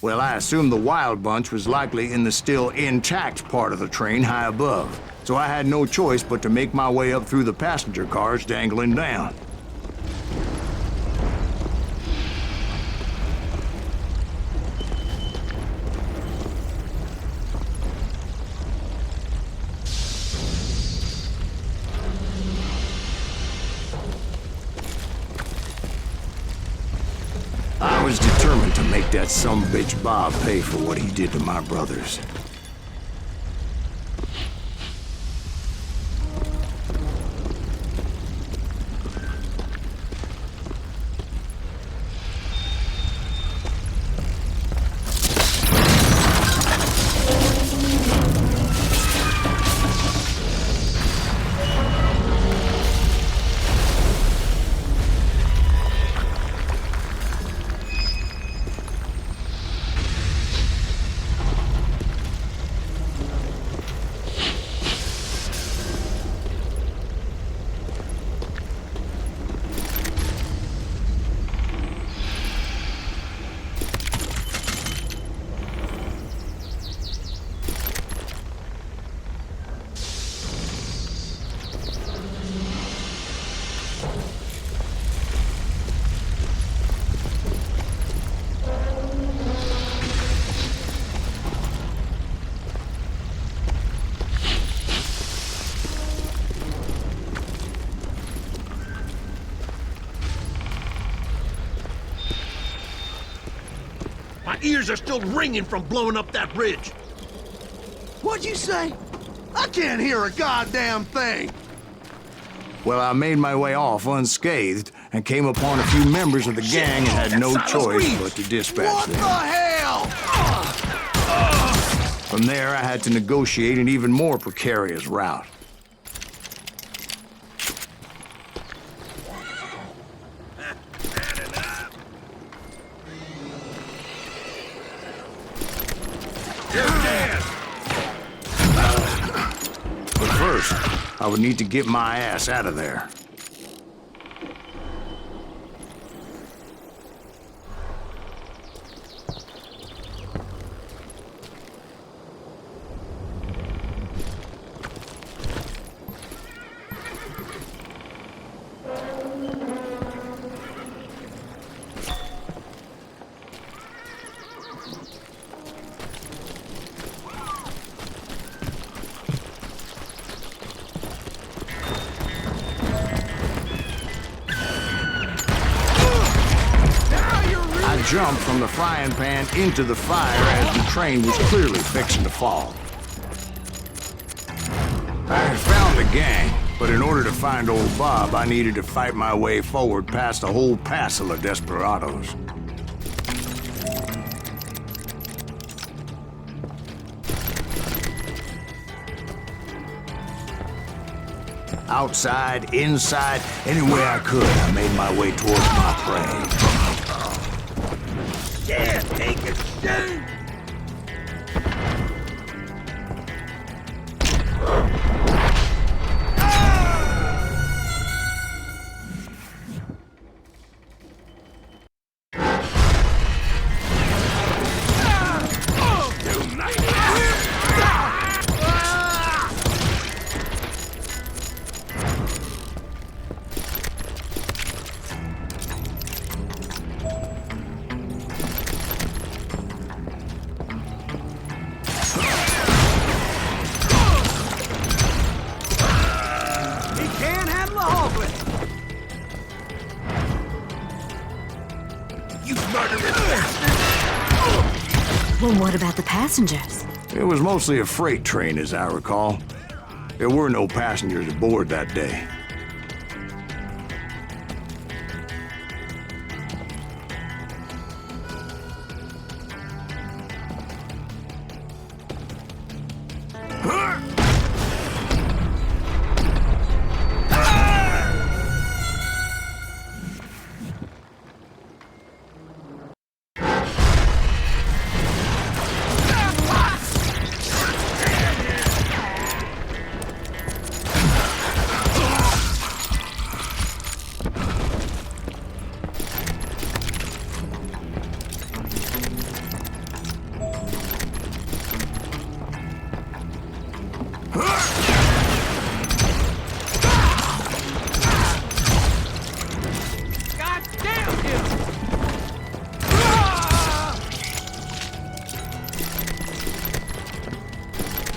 Well, I assumed the wild bunch was likely in the still intact part of the train high above, so I had no choice but to make my way up through the passenger cars dangling down. I was determined to make that sumbitch Bob pay for what he did to my brothers. My ears are still ringing from blowing up that bridge. What'd you say? I can't hear a goddamn thing! Well, I made my way off unscathed and came upon a few members of the gang and had no choice but to dispatch What them. the hell? From there, I had to negotiate an even more precarious route. But first, I would need to get my ass out of there. I jumped from the frying pan into the fire as the train was clearly fixing to fall. I had found the gang, but in order to find old Bob, I needed to fight my way forward past a whole passel of desperados. Outside, inside, any way I could, I made my way towards my prey. Yeah, take it, shoot! Well, what about the passengers? It was mostly a freight train, as I recall. There were no passengers aboard that day. God damn him!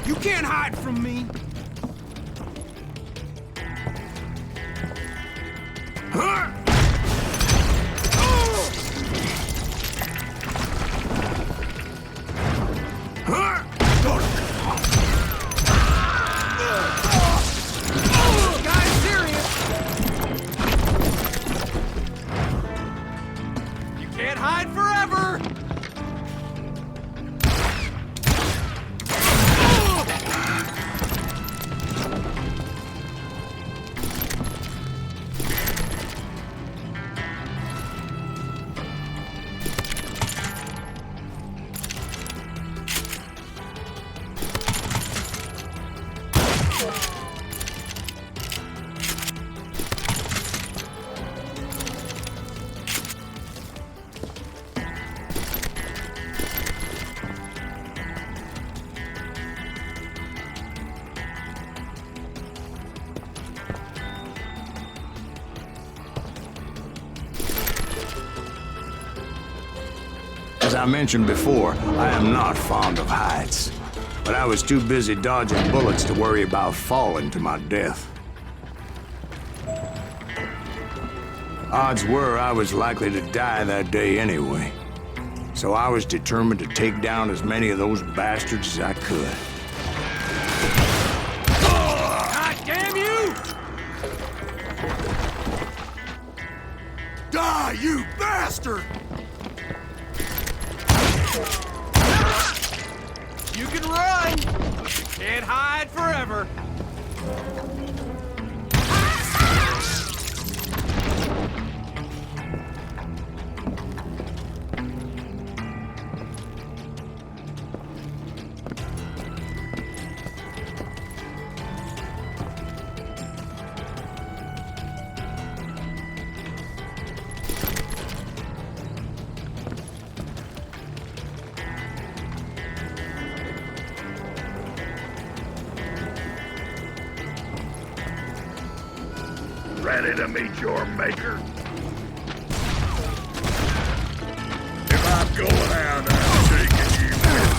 You can't hide from me! Guy's serious! You can't hide forever! As I mentioned before, I am not fond of heights. But I was too busy dodging bullets to worry about falling to my death. Odds were I was likely to die that day anyway. So I was determined to take down as many of those bastards as I could. God damn you! Die, you bastard! You can run! You can't hide forever! Ready to meet your maker? If I'm going out, I'm taking you with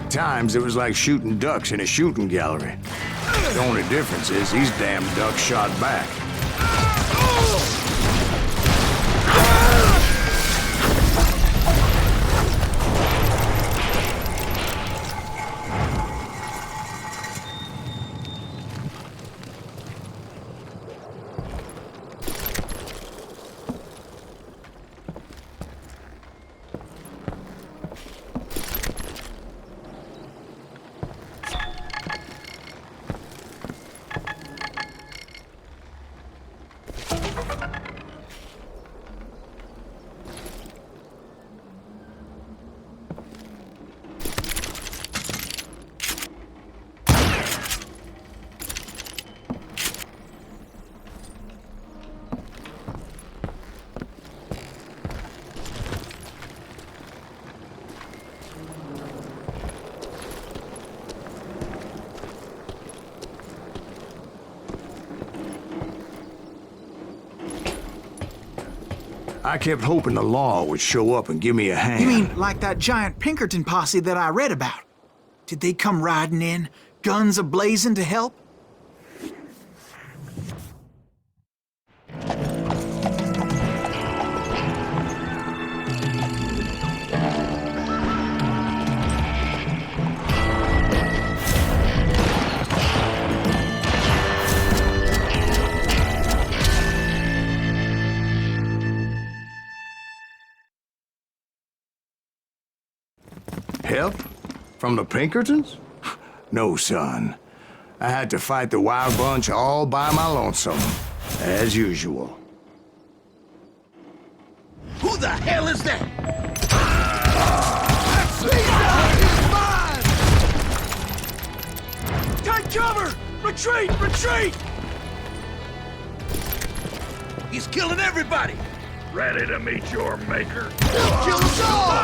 me. Times it was like shooting ducks in a shooting gallery. The only difference is these damn ducks shot back. I kept hoping the law would show up and give me a hand. You mean like that giant Pinkerton posse that I read about? Did they come riding in, guns a-blazing to help? Help? From the Pinkertons? No, son. I had to fight the Wild Bunch all by my lonesome, as usual. Who the hell is that? He's mine! Take cover! Retreat! Retreat! He's killing everybody! Ready to meet your maker? He'll kill us all!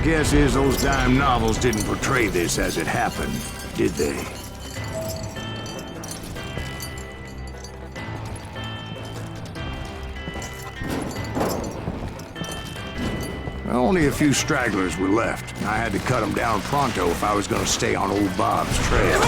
guess is those dime novels didn't portray this as it happened, did they? Only a few stragglers were left. I had to cut them down pronto if I was gonna stay on old Bob's trail.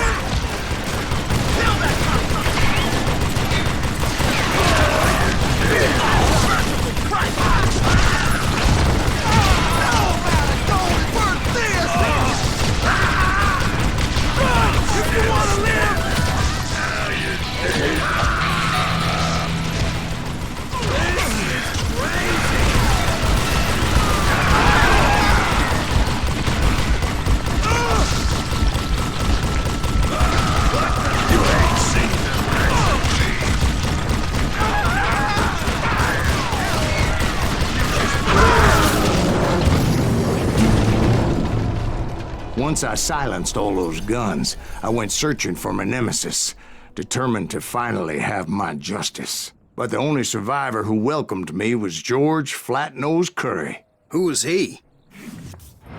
Once I silenced all those guns, I went searching for my nemesis, determined to finally have my justice. But the only survivor who welcomed me was George Flat-Nose Curry. Who was he?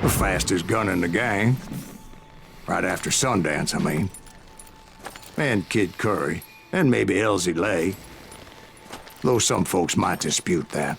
The fastest gun in the gang. Right after Sundance, I mean. And Kid Curry, and maybe Elsie Lay. Though some folks might dispute that.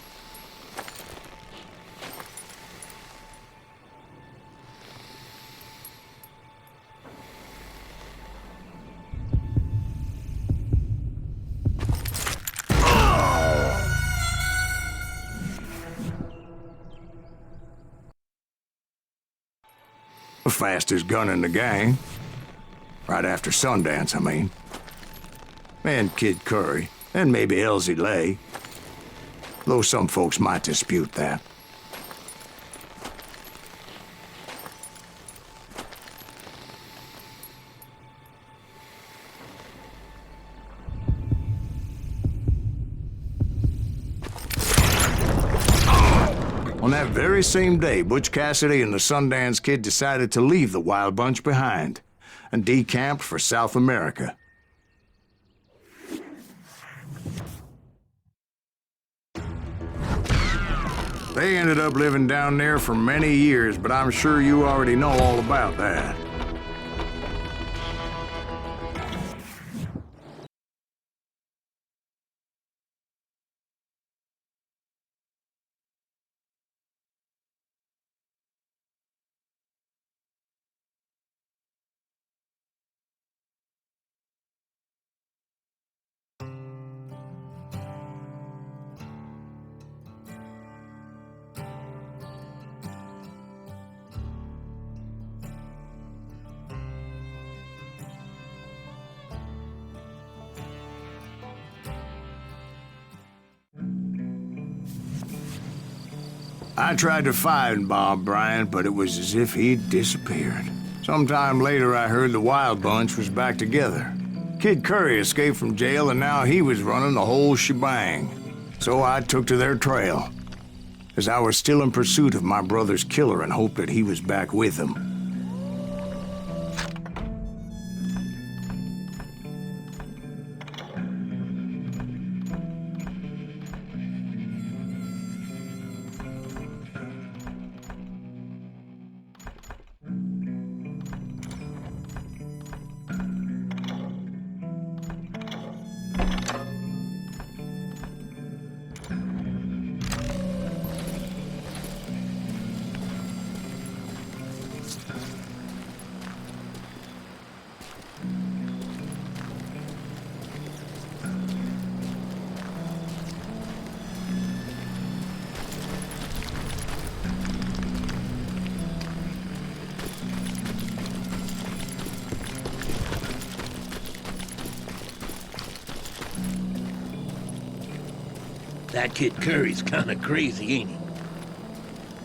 The fastest gun in the gang. Right after Sundance, I mean. And Kid Curry, and maybe Elsie Lay. Though some folks might dispute that. On that very same day, Butch Cassidy and the Sundance Kid decided to leave the Wild Bunch behind and decamped for South America. They ended up living down there for many years, but I'm sure you already know all about that. I tried to find Bob Bryant, but it was as if he'd disappeared. Sometime later, I heard the Wild Bunch was back together. Kid Curry escaped from jail, and now he was running the whole shebang. So I took to their trail, as I was still in pursuit of my brother's killer and hoped that he was back with him. That Kid Curry's kinda crazy, ain't he?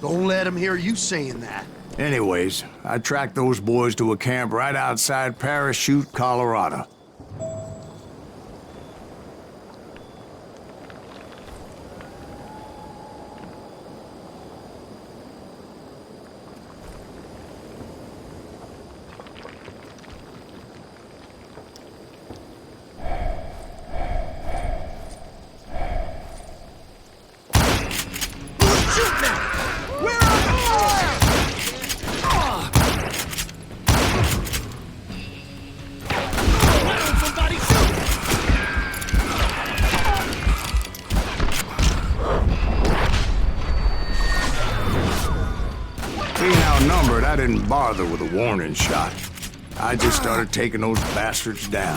Don't let him hear you saying that. Anyways, I tracked those boys to a camp right outside Parachute, Colorado. I didn't bother with a warning shot. I just started taking those bastards down.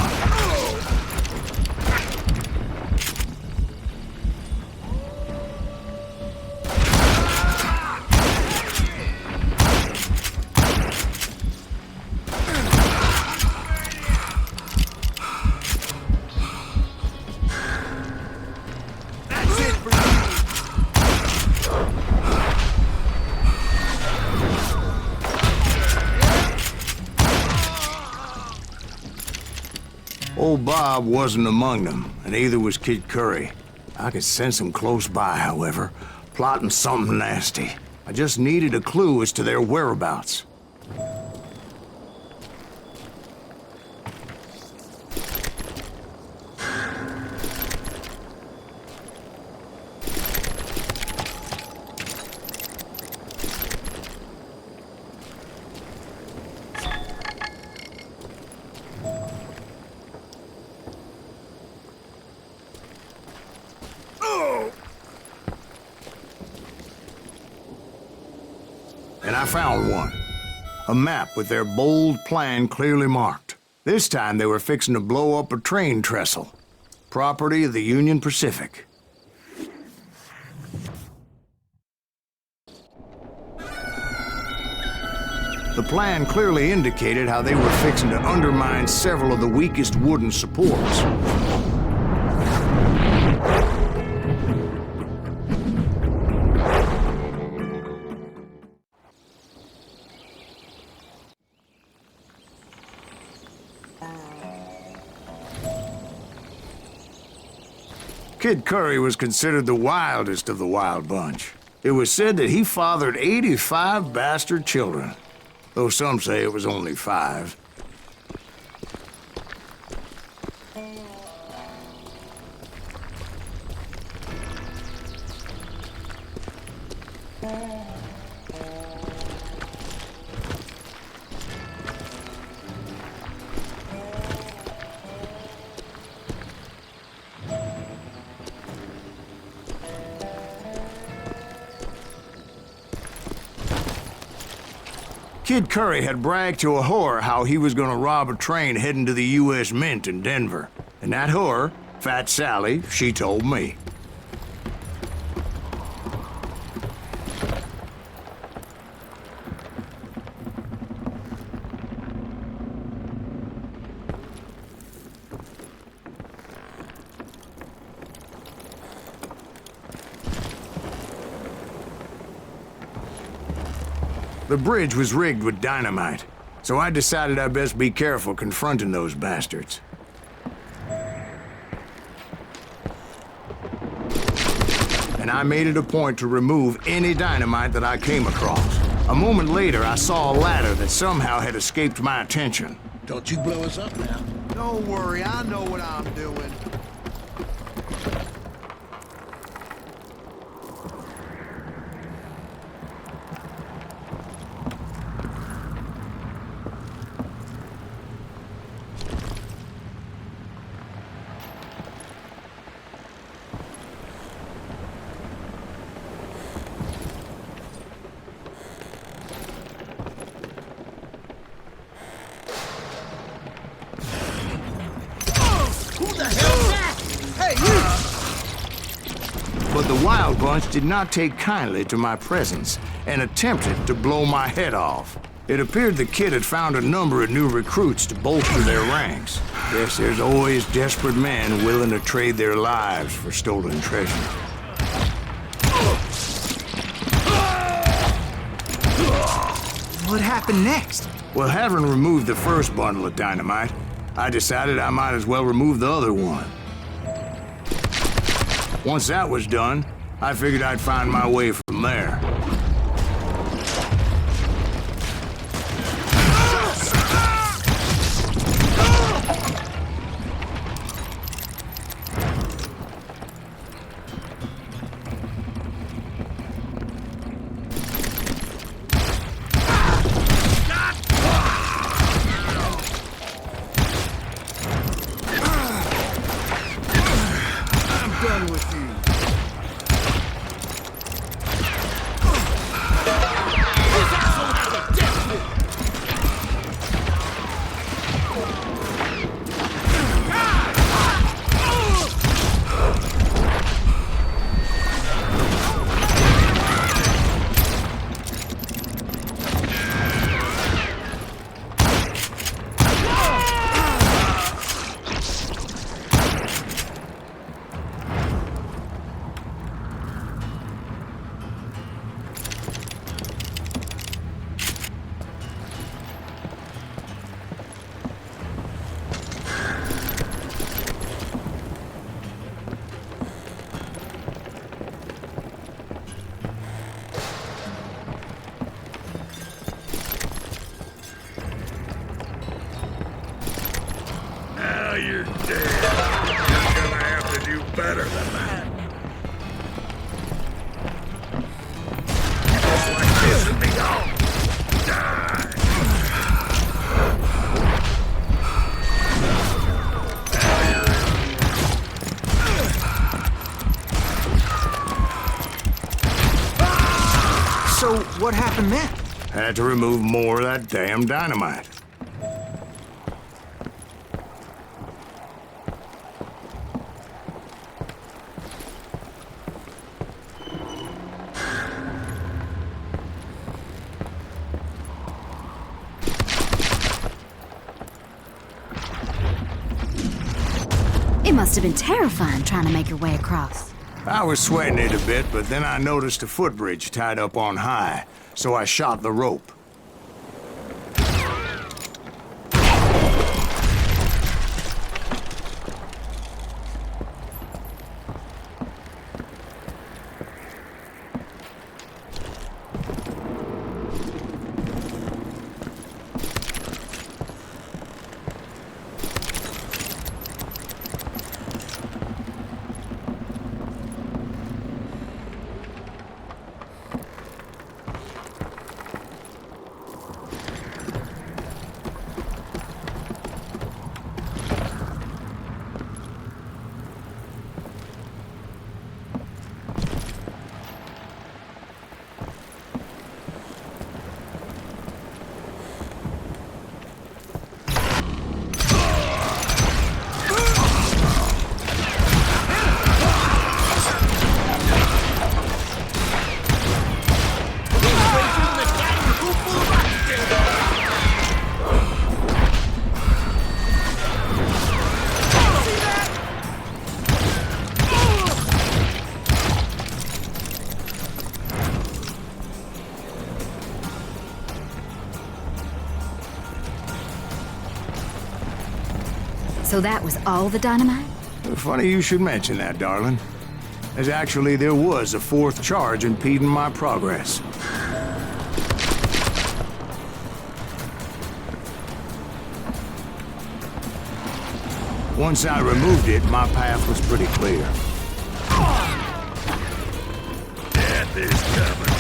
Old Bob wasn't among them, and neither was Kid Curry. I could sense him close by, however, plotting something nasty. I just needed a clue as to their whereabouts. And I found one. A map with their bold plan clearly marked. This time they were fixing to blow up a train trestle. Property of the Union Pacific. The plan clearly indicated how they were fixing to undermine several of the weakest wooden supports. Kid Curry was considered the wildest of the wild bunch. It was said that he fathered 85 bastard children, though some say it was only 5. Kid Curry had bragged to a whore how he was gonna rob a train heading to the U.S. Mint in Denver. And that whore, Fat Sally, she told me. The bridge was rigged with dynamite, so I decided I'd best be careful confronting those bastards. And I made it a point to remove any dynamite that I came across. A moment later, I saw a ladder that somehow had escaped my attention. Don't you blow us up now. Don't worry, I know what I'm doing. But the Wild Bunch did not take kindly to my presence and attempted to blow my head off. It appeared the kid had found a number of new recruits to bolster their ranks. Guess there's always desperate men willing to trade their lives for stolen treasure. What happened next? Well, having removed the first bundle of dynamite, I decided I might as well remove the other one. Once that was done, I figured I'd find my way from there. Done with you. Now you're dead. You're gonna have to do better than that. You just like pissing me off. Die. Now you're in. So, what happened then? Had to remove more of that damn dynamite. It must have been terrifying trying to make your way across. I was sweating it a bit, but then I noticed a footbridge tied up on high, so I shot the rope. So that was all the dynamite? Funny you should mention that, darling. As actually, there was a fourth charge impeding my progress. Once I removed it, my path was pretty clear. Death is coming.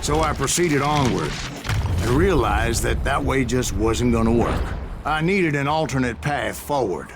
So I proceeded onward and realized that that way just wasn't gonna work. I needed an alternate path forward.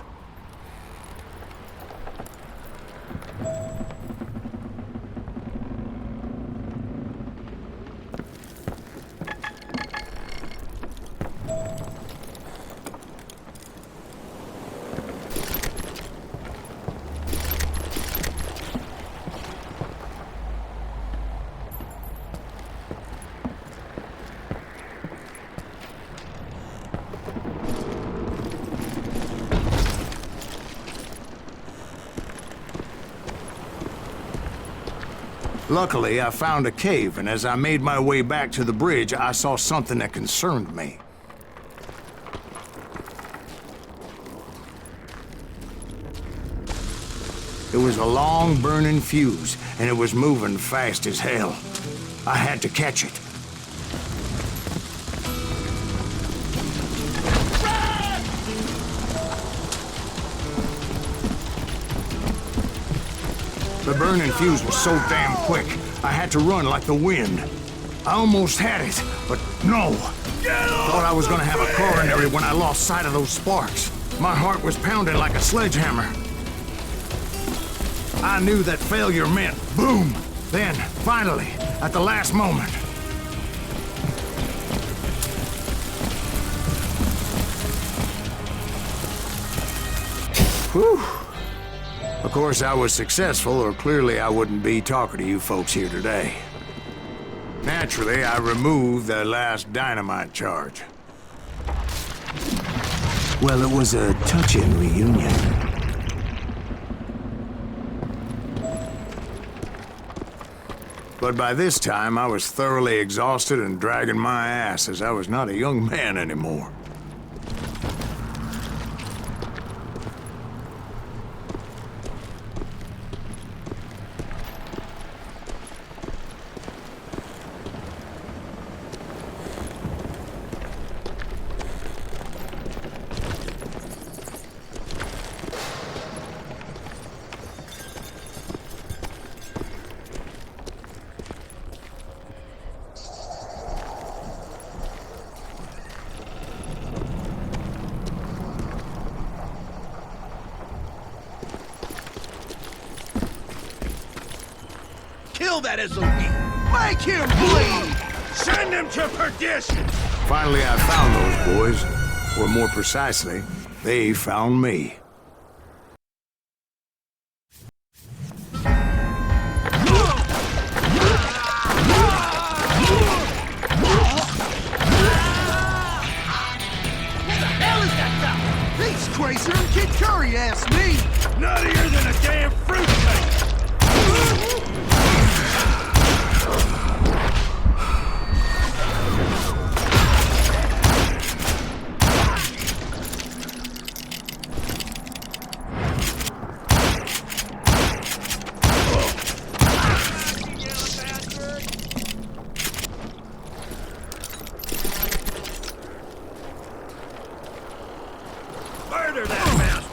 Luckily, I found a cave, and as I made my way back to the bridge, I saw something that concerned me. It was a long, burning fuse, and it was moving fast as hell. I had to catch it. The burning fuse was so damn quick, I had to run like the wind. I almost had it, but no. Thought I was gonna have a coronary when I lost sight of those sparks. My heart was pounding like a sledgehammer. I knew that failure meant boom. Then, finally, at the last moment. Whew. Of course, I was successful, or clearly I wouldn't be talking to you folks here today. Naturally, I removed the last dynamite charge. Well, it was a touching reunion. But by this time, I was thoroughly exhausted and dragging my ass as I was not a young man anymore. Kill that SOB! Make him bleed! Send him to perdition! Finally, I found those boys. Or more precisely, they found me. He's crazier than Kid Curry, asked me! Nuttier than a damn fruitcake! Murder that mouse!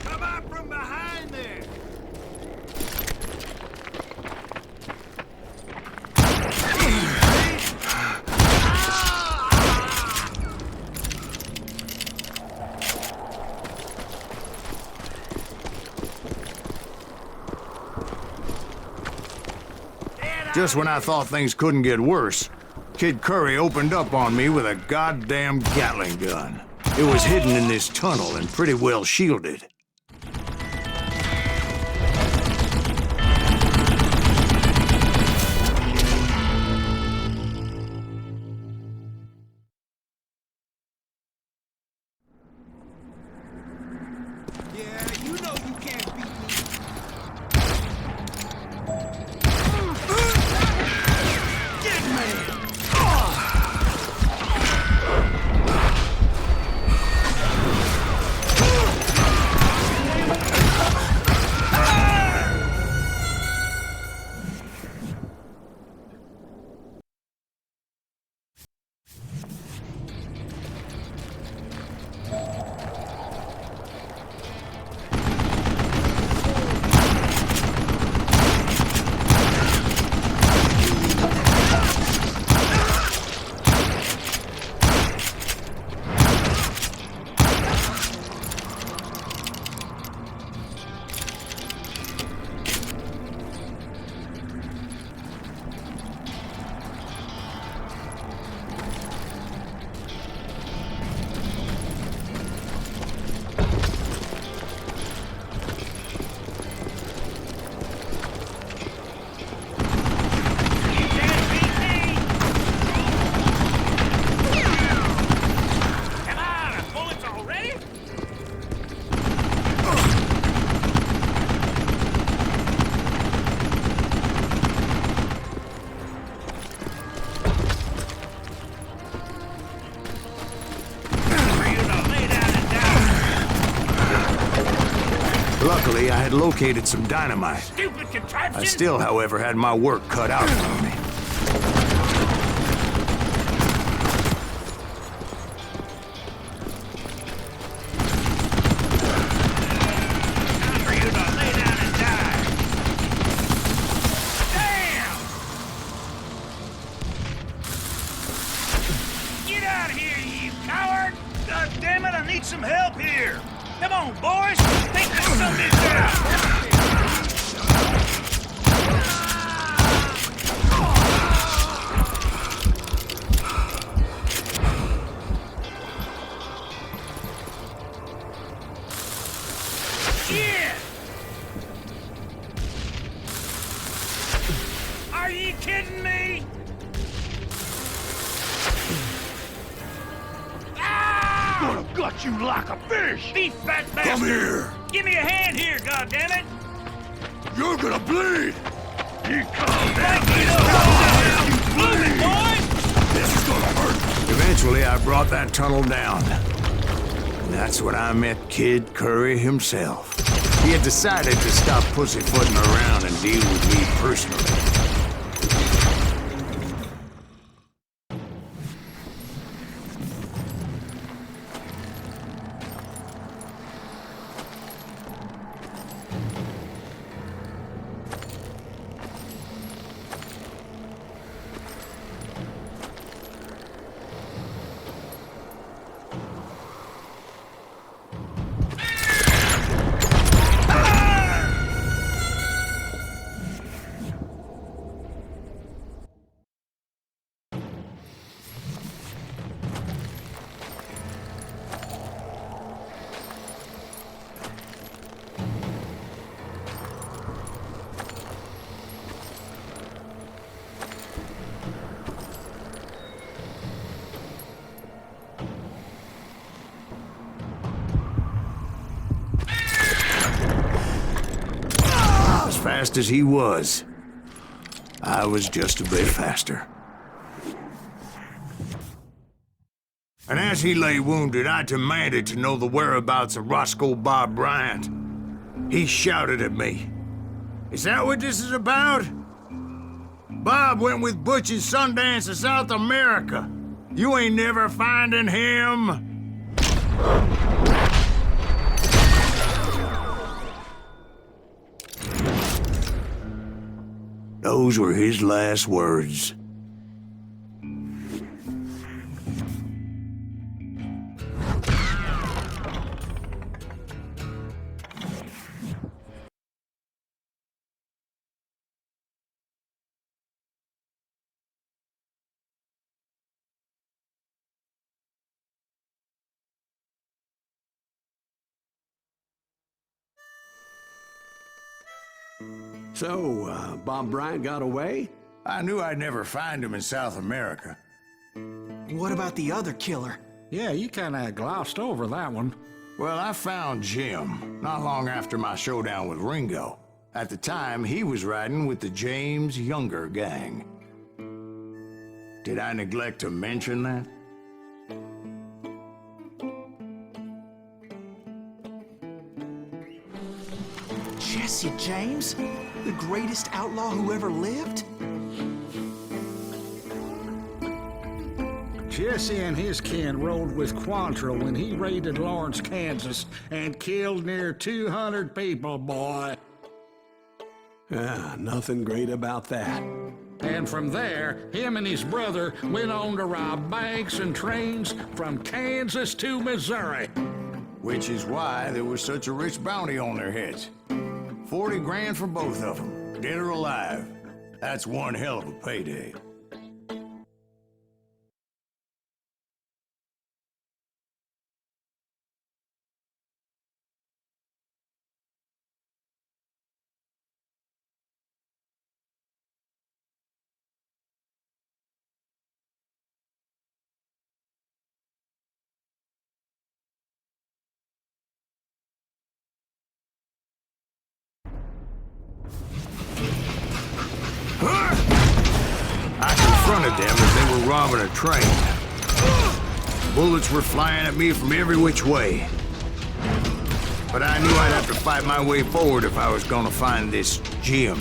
Come out from behind there! Just when I thought things couldn't get worse, Kid Curry opened up on me with a goddamn Gatling gun. It was hidden in this tunnel and pretty well shielded. Yeah, you know you can't beat me. Luckily, I had located some dynamite. Stupid contraption! I still, however, had my work cut out for me. out here, you coward! God damn it, I need some help here! Come on, boys! Think this something out! Shit! Are you kidding me? Gonna gut you like a fish! Thief, fat bastard! Come here! Give me a hand here, goddammit! You're gonna bleed! You calm down! Move it, boys! This is gonna hurt! Eventually, I brought that tunnel down. And that's when I met Kid Curry himself. He had decided to stop pussyfooting around and deal with me personally. As fast as he was, I was just a bit faster. And as he lay wounded, I demanded to know the whereabouts of Roscoe Bob Bryant. He shouted at me. "Is that what this is about? Bob went with Butch and Sundance to South America. You ain't never finding him." Those were his last words. So, Bob Bryant got away? I knew I'd never find him in South America. What about the other killer? Yeah, you kinda glossed over that one. Well, I found Jim not long after my showdown with Ringo. At the time, he was riding with the James Younger gang. Did I neglect to mention that? Jesse James? The greatest outlaw who ever lived? Jesse and his kin rode with Quantrill when he raided Lawrence, Kansas, and killed near 200 people, boy. Nothing great about that. And from there, him and his brother went on to rob banks and trains from Kansas to Missouri. Which is why there was such a rich bounty on their heads. 40 grand for both of them, dead or alive. That's one hell of a payday. I confronted them as they were robbing a train. Bullets were flying at me from every which way. But I knew I'd have to fight my way forward if I was gonna find this Jim.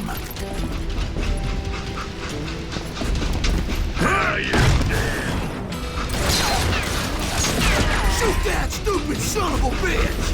Shoot that stupid son of a bitch!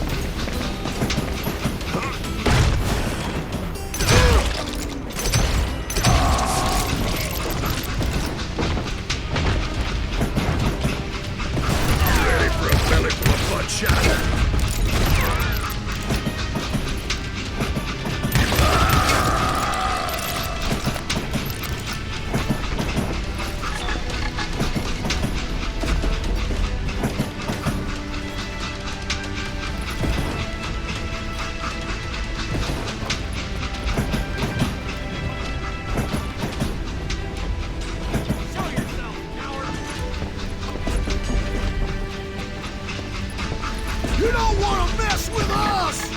wanna mess with us!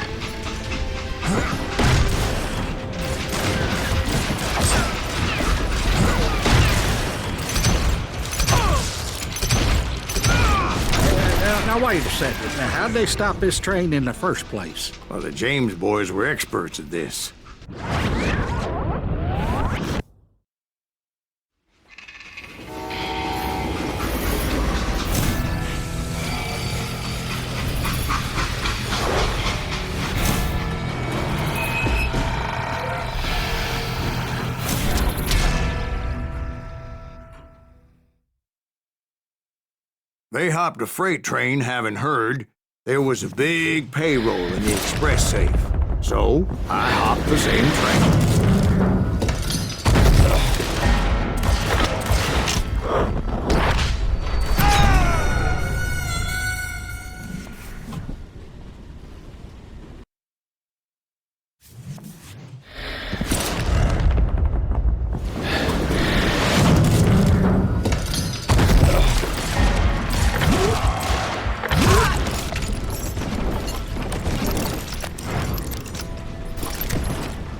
Now wait a second. Now, how'd they stop this train in the first place? Well, the James boys were experts at this. They hopped a freight train having heard there was a big payroll in the express safe. So, I hopped the same train.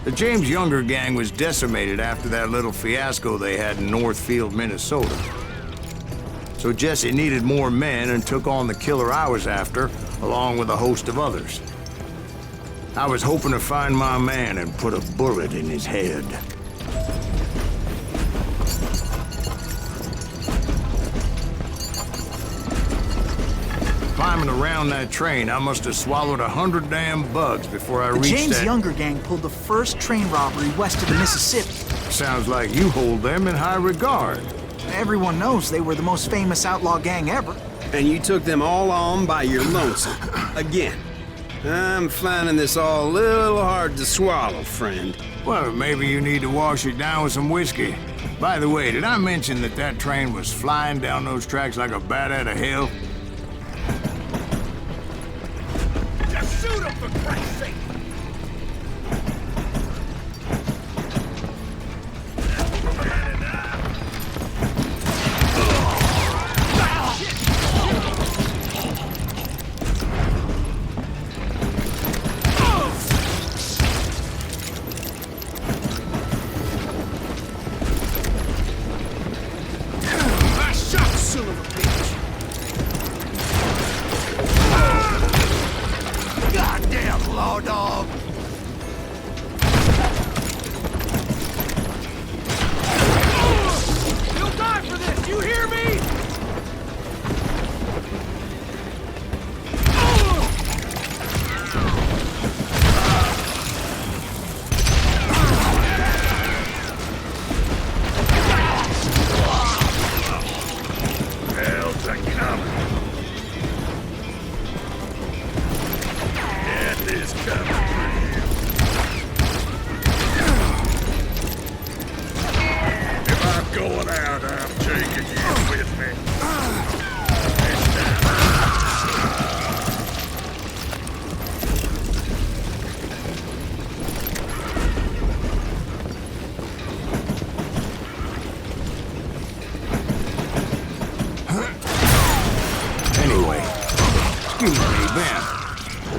The James Younger gang was decimated after that little fiasco they had in Northfield, Minnesota. So Jesse needed more men and took on the killer I was after, along with a host of others. I was hoping to find my man and put a bullet in his head. Climbing around that train, I must have swallowed 100 damn bugs before I reached James that... Younger gang pulled the first train robbery west of the Mississippi. Sounds like you hold them in high regard. Everyone knows they were the most famous outlaw gang ever. And you took them all on by your lonesome. Again. I'm finding this all a little hard to swallow, friend. Well, maybe you need to wash it down with some whiskey. By the way, did I mention that that train was flying down those tracks like a bat out of hell? Just shoot him, for Christ's sake!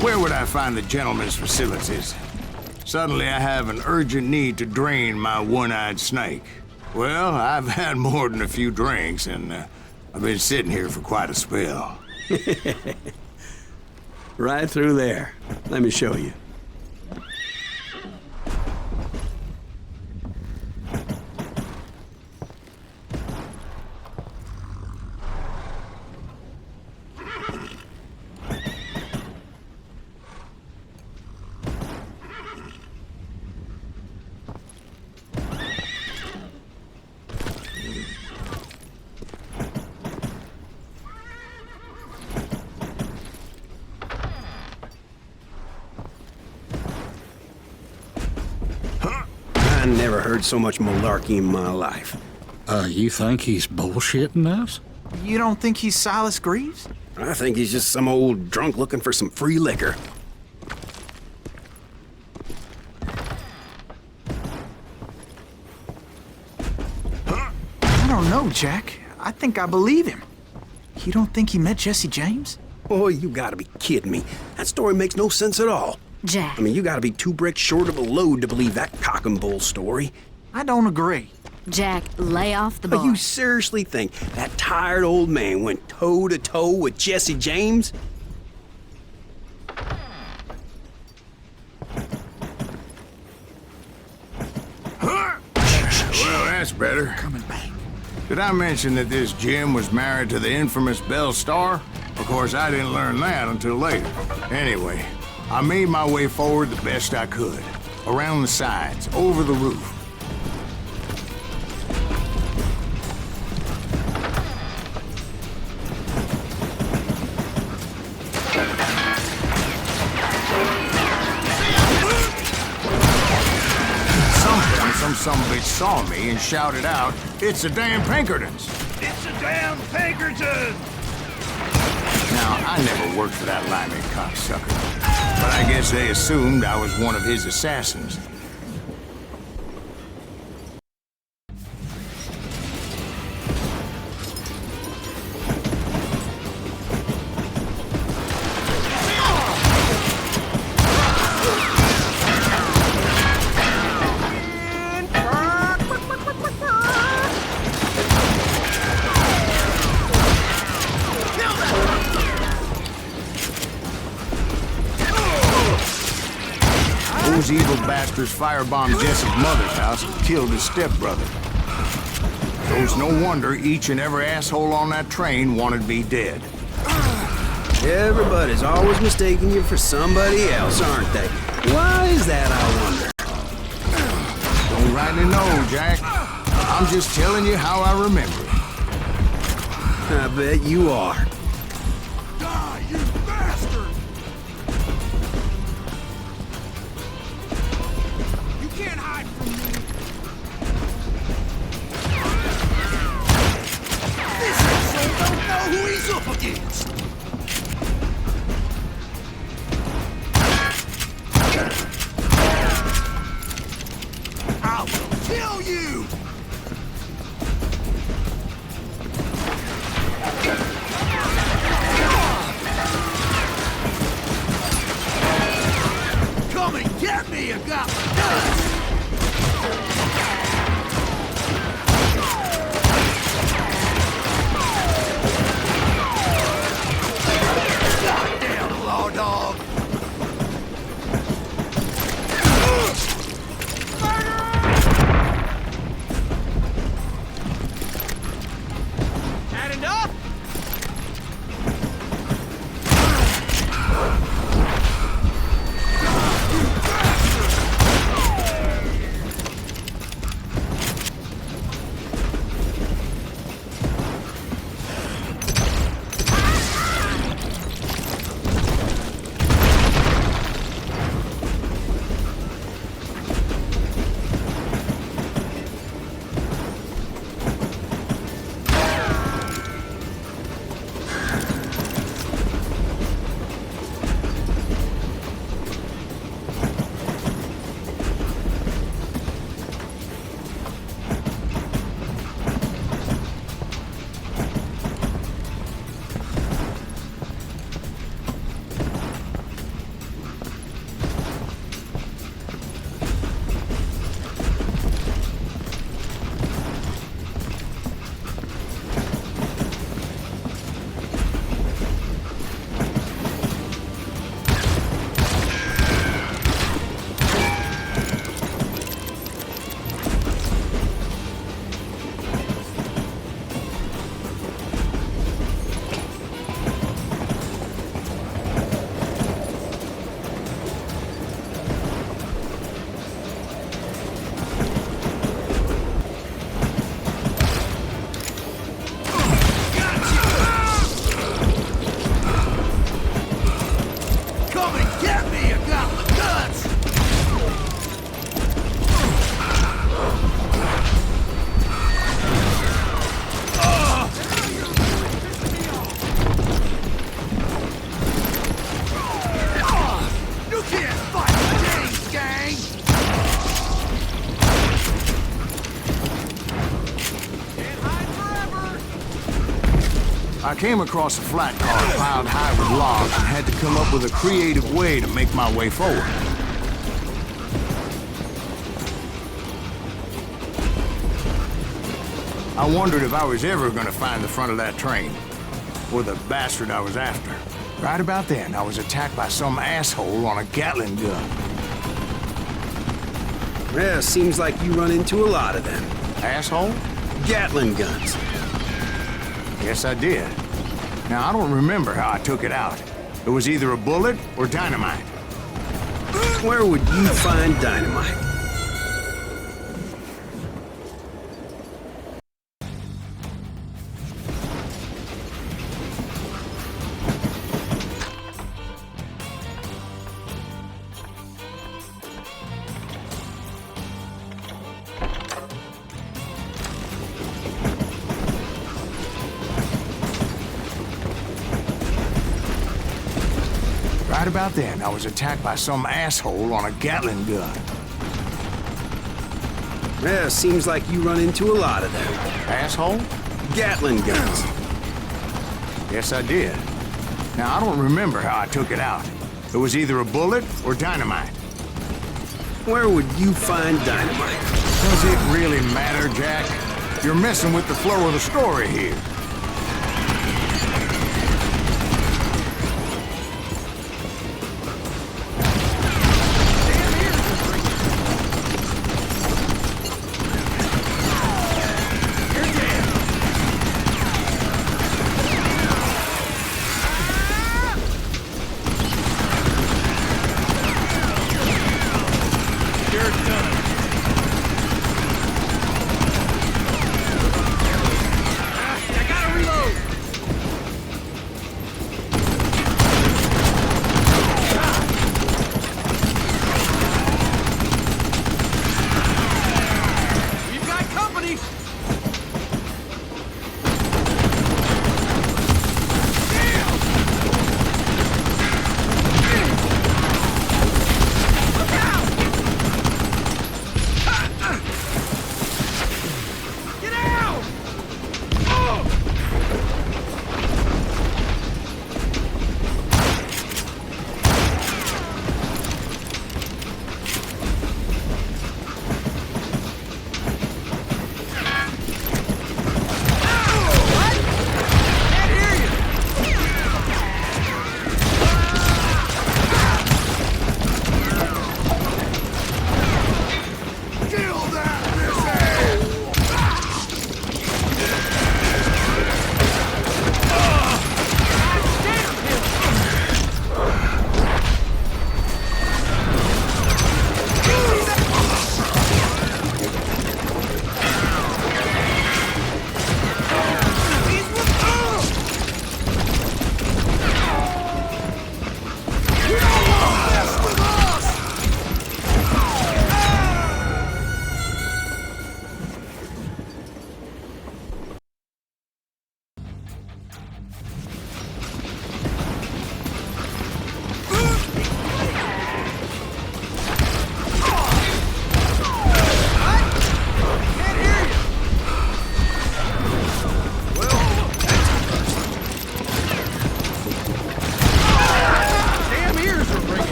Where would I find the gentleman's facilities? Suddenly I have an urgent need to drain my one-eyed snake. Well, I've had more than a few drinks, and I've been sitting here for quite a spell. Right through there. Let me show you. I never heard so much malarkey in my life. You think he's bullshitting us? You don't think he's Silas Greaves? I think he's just some old drunk looking for some free liquor. I don't know, Jack. I think I believe him. You don't think he met Jesse James? Oh, you gotta be kidding me. That story makes no sense at all. Jack. I mean, you gotta be 2 bricks short of a load to believe that cock and bull story. I don't agree. Jack, lay off the But bar. you seriously think that tired old man went toe-to-toe with Jesse James? Well, that's better. Coming back. Did I mention that this Jim was married to the infamous Belle Starr? Of course, I didn't learn that until later. Anyway, I made my way forward the best I could. Around the sides, over the roof. Some bitch saw me and shouted out, "It's the damn Pinkertons!" It's a damn Pinkerton! Now, I never worked for that limey cocksucker, but I guess they assumed I was one of his assassins. Those evil bastards firebombed Jesse's mother's house and killed his stepbrother. So it's no wonder each and every asshole on that train wanted me dead. Everybody's always mistaking you for somebody else, aren't they? Why is that, I wonder? Don't rightly know, Jack. I'm just telling you how I remember it. I bet you are. Die, you bastard! You can't hide from me. This asshole don't know who he's up against! I will kill you! Come and get me, you got guns! Goddamn law dog! Had enough? I came across a flat car piled high with logs and had to come up with a creative way to make my way forward. I wondered if I was ever going to find the front of that train, or the bastard I was after. Right about then, I was attacked by some asshole on a Gatling gun. Yeah, seems like you run into a lot of them. Asshole? Gatling guns. Yes, I did. Now, I don't remember how I took it out. It was either a bullet or dynamite. Where would you find dynamite? Right about then, I was attacked by some asshole on a Gatling gun. Yeah, seems like you run into a lot of them. Asshole? Gatling guns. Yes, I did. Now, I don't remember how I took it out. It was either a bullet or dynamite. Where would you find dynamite? Does it really matter, Jack? You're messing with the flow of the story here. I got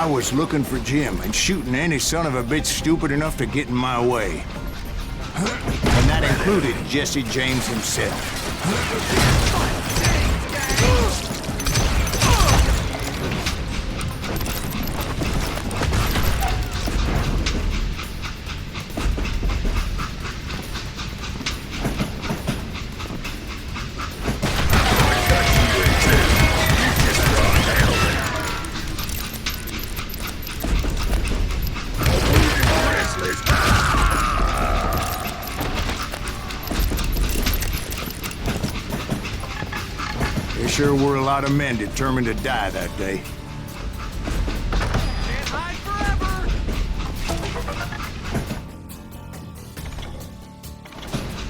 I was looking for Jim and shooting any son of a bitch stupid enough to get in my way. And that included Jesse James himself. There sure were a lot of men determined to die that day. Can't hide forever!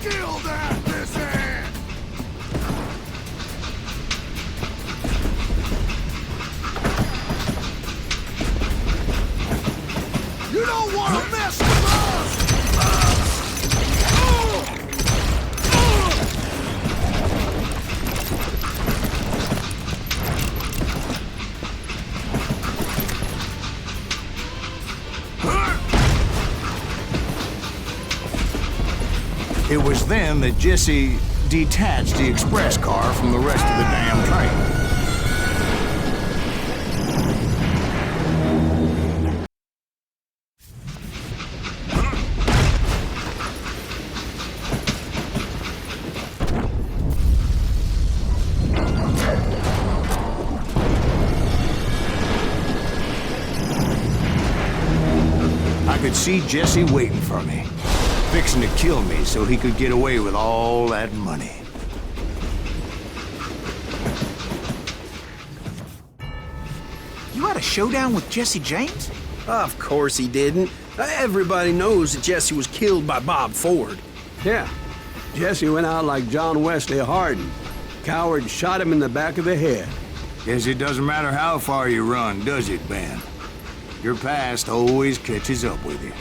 Kill that missing! You don't want to mess with us! It was then that Jesse detached the express car from the rest of the damn train. I could see Jesse waiting for me, fixing to kill me so he could get away with all that money. You had a showdown with Jesse James? Of course he didn't. Everybody knows that Jesse was killed by Bob Ford. Yeah. Jesse went out like John Wesley Hardin. Coward shot him in the back of the head. Guess it doesn't matter how far you run, does it, Ben? Your past always catches up with you.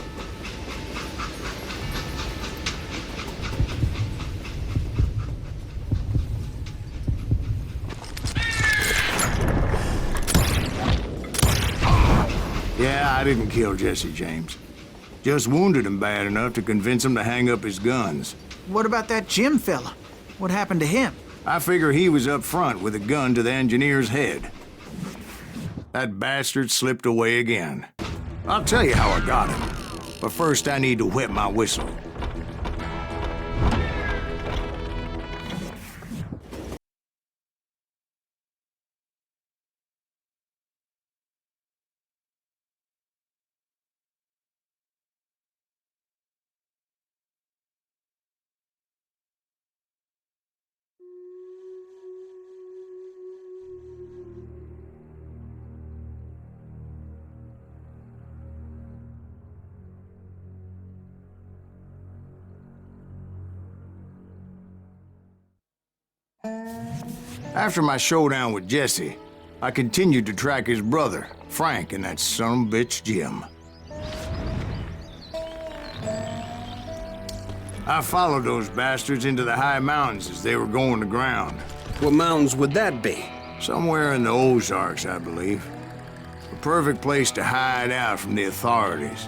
Yeah, I didn't kill Jesse James. Just wounded him bad enough to convince him to hang up his guns. What about that Jim fella? What happened to him? I figure he was up front with a gun to the engineer's head. That bastard slipped away again. I'll tell you how I got him. But first I need to wet my whistle. After my showdown with Jesse, I continued to track his brother, Frank, and that son of a bitch, Jim. I followed those bastards into the high mountains as they were going to ground. What mountains would that be? Somewhere in the Ozarks, I believe. A perfect place to hide out from the authorities.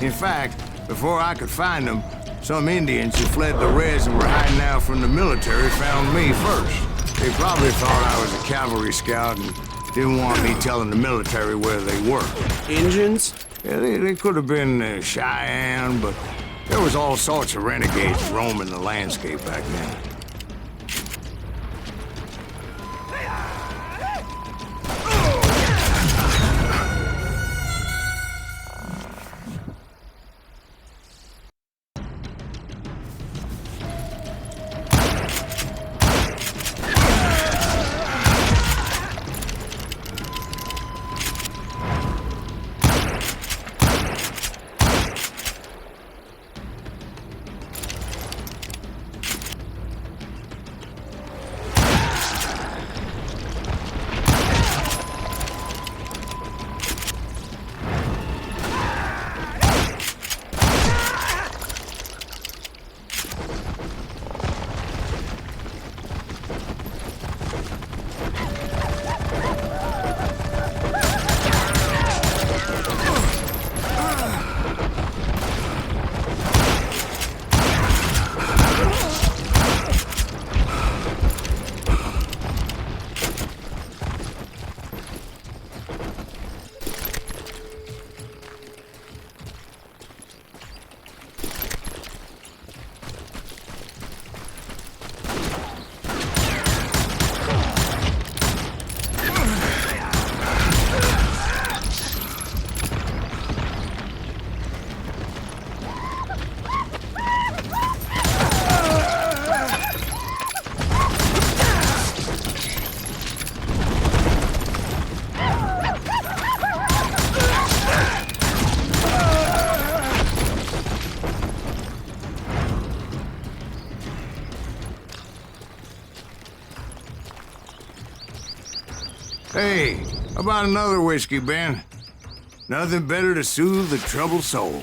In fact, before I could find them, some Indians who fled the Reds and were hiding out from the military found me first. They probably thought I was a cavalry scout and didn't want me telling the military where they were. Indians? Yeah, they could have been Cheyenne, but there was all sorts of renegades roaming the landscape back then. Hey, how about another whiskey, Ben? Nothing better to soothe the troubled soul.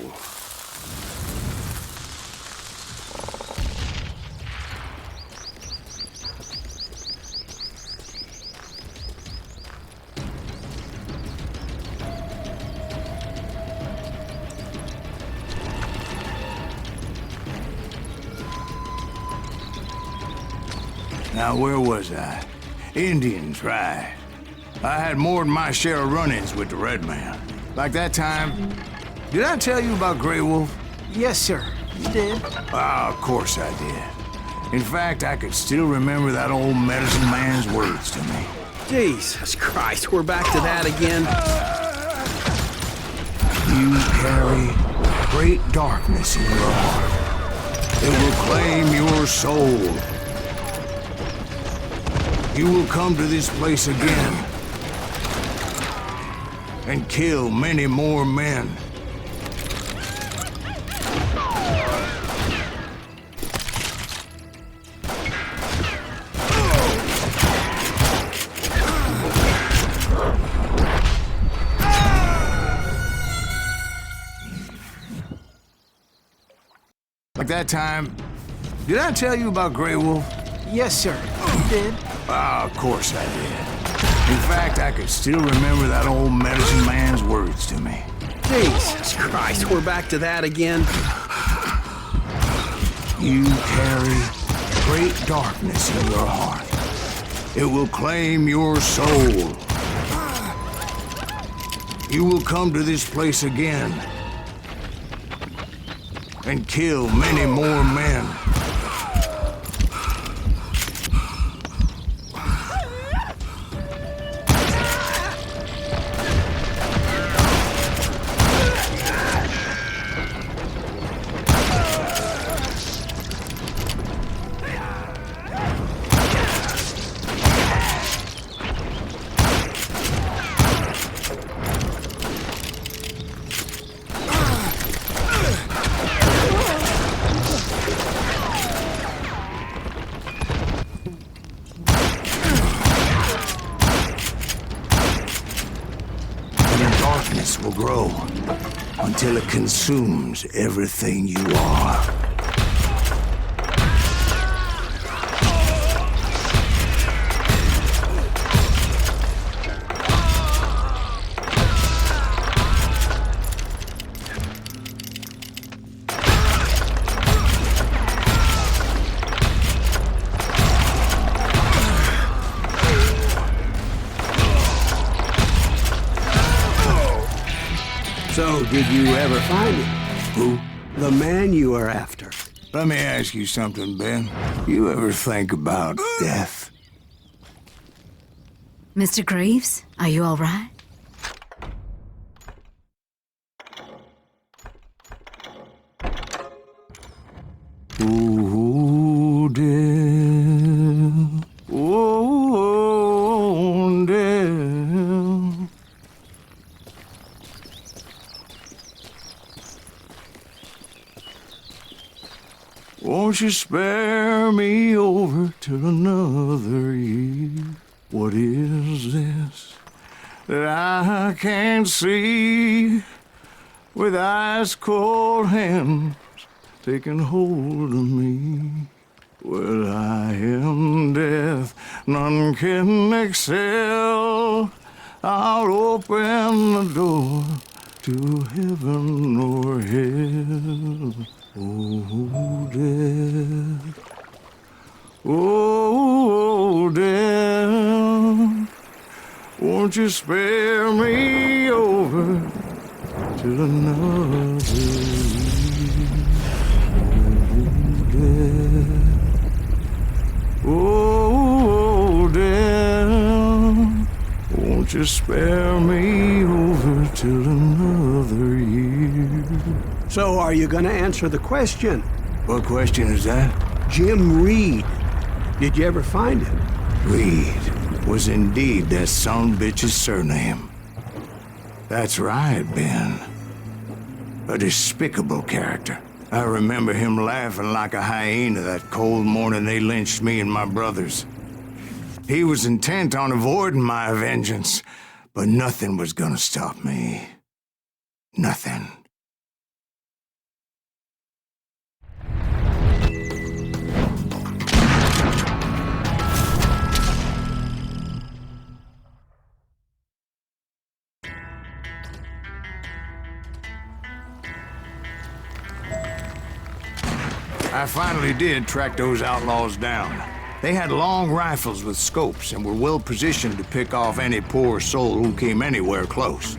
Now, where was I? Indians, right. I had more than my share of run-ins with the Red Man. Like that time... Did I tell you about Grey Wolf? Yes, sir. You did. Ah, of course I did. In fact, I could still remember that old medicine man's words to me. Jesus Christ, we're back to that again. You carry great darkness in your heart. It will claim your soul. You will come to this place again and kill many more men. Like that time, did I tell you about Grey Wolf? Yes, sir. You did. Ah, of course I did. In fact, I could still remember that old medicine man's words to me. Jesus Christ, we're back to that again. You carry great darkness in your heart. It will claim your soul. You will come to this place again and kill many more men. Darkness will grow until it consumes everything you are. So, did you ever find him? Who? The man you are after. Let me ask you something, Ben. You ever think about death? Mr. Greaves, are you all right? Ooh, death. Oh, death. Won't you spare me over till another year? What is this that I can't see with ice cold hands taking hold of me? Well, I am death, none can excel. I'll open the door to heaven or hell. Oh, death. Oh, death. Won't you spare me over till another year? Oh, death. Won't you spare me over till another year? So, are you gonna answer the question? What question is that? Jim Reed. Did you ever find him? Reed was indeed that son-bitch's surname. That's right, Ben. A despicable character. I remember him laughing like a hyena that cold morning they lynched me and my brothers. He was intent on avoiding my vengeance, but nothing was gonna stop me. Nothing. I finally did track those outlaws down. They had long rifles with scopes and were well positioned to pick off any poor soul who came anywhere close.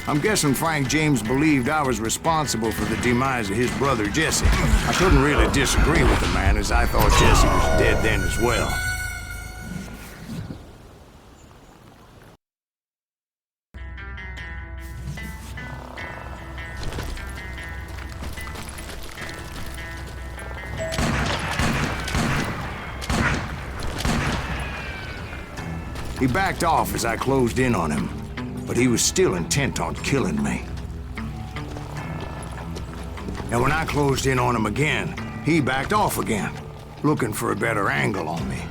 I'm guessing Frank James believed I was responsible for the demise of his brother Jesse. I couldn't really disagree with the man, as I thought Jesse was dead then as well. He backed off as I closed in on him, but he was still intent on killing me. And when I closed in on him again, he backed off again, looking for a better angle on me.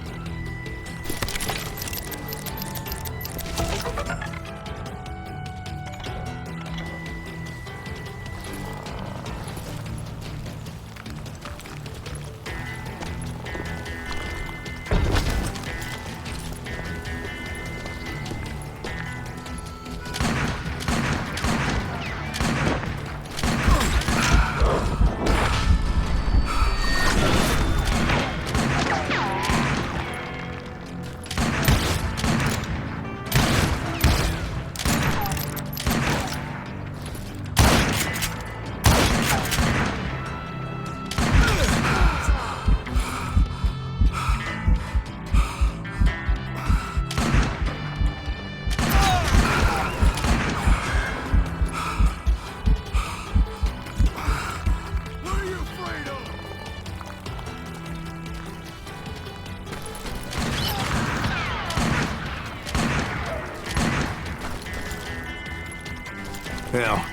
Hell,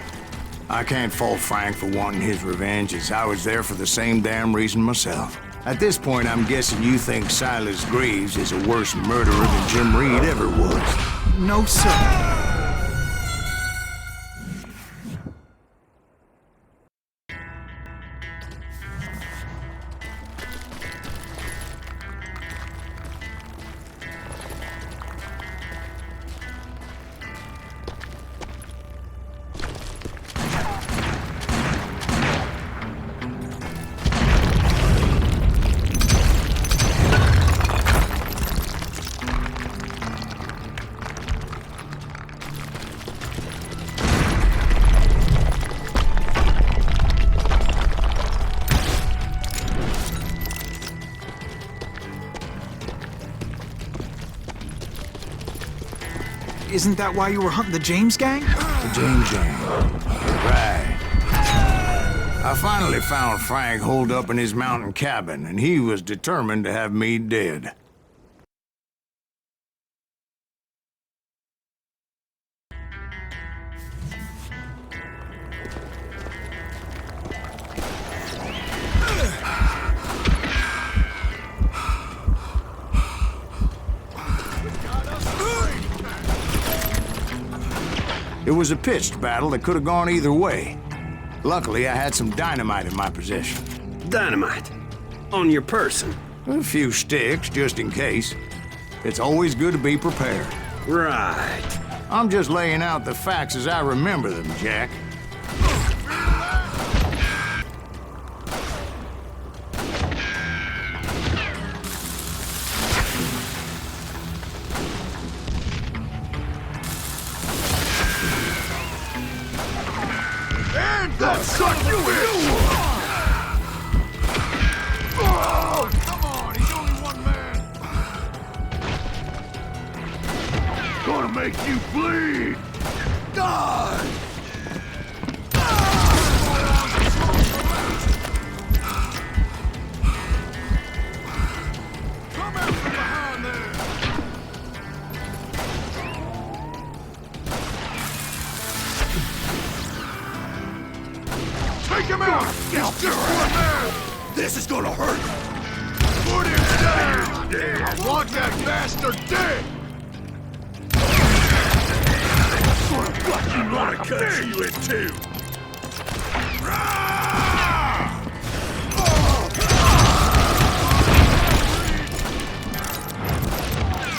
I can't fault Frank for wanting his revenge, as I was there for the same damn reason myself. At this point, I'm guessing you think Silas Graves is a worse murderer than Jim Reed ever was. No, sir. Isn't that why you were hunting the James gang? The James gang. Right. I finally found Frank holed up in his mountain cabin, and he was determined to have me dead. It was a pitched battle that could have gone either way. Luckily, I had some dynamite in my possession. Dynamite? On your person? A few sticks, just in case. It's always good to be prepared. Right. I'm just laying out the facts as I remember them, Jack. That suck you in! Oh, come on, he's only one man. Gonna make you bleed. Die! Come out from behind there! Take him out! He's just one man! This is gonna hurt! Put him down! I want that bastard dead! What the fuck you wanna cut you in two?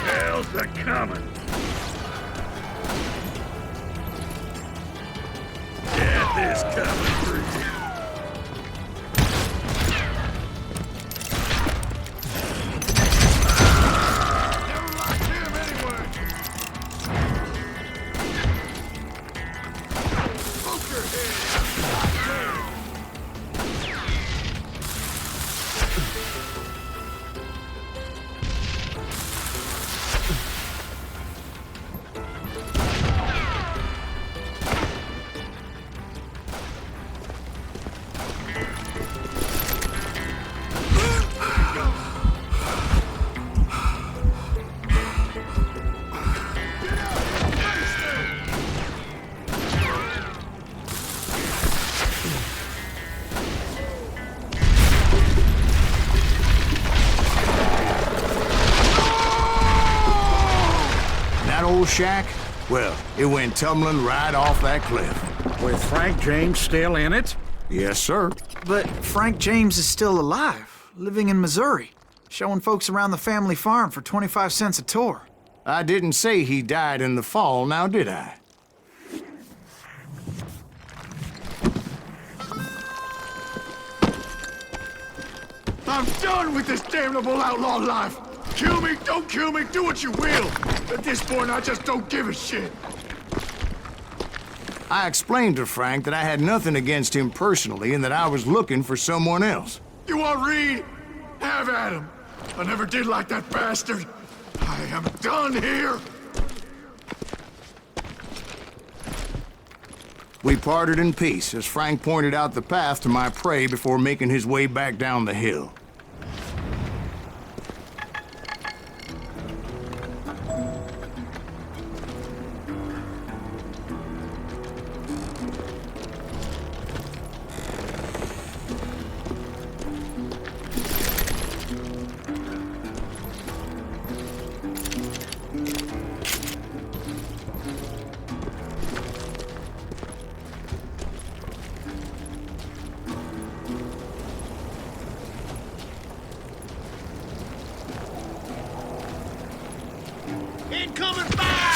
Hell's a coming! Death is coming for you! Never liked him anyway! Poker head! Old shack? Well, it went tumbling right off that cliff. With Frank James still in it? Yes, sir. But Frank James is still alive, living in Missouri, showing folks around the family farm for 25 cents a tour. I didn't say he died in the fall, now did I? I'm done with this damnable outlaw life! Kill me, don't kill me, do what you will! At this point, I just don't give a shit! I explained to Frank that I had nothing against him personally and that I was looking for someone else. You want Reed? Have at him! I never did like that bastard! I am done here! We parted in peace as Frank pointed out the path to my prey before making his way back down the hill.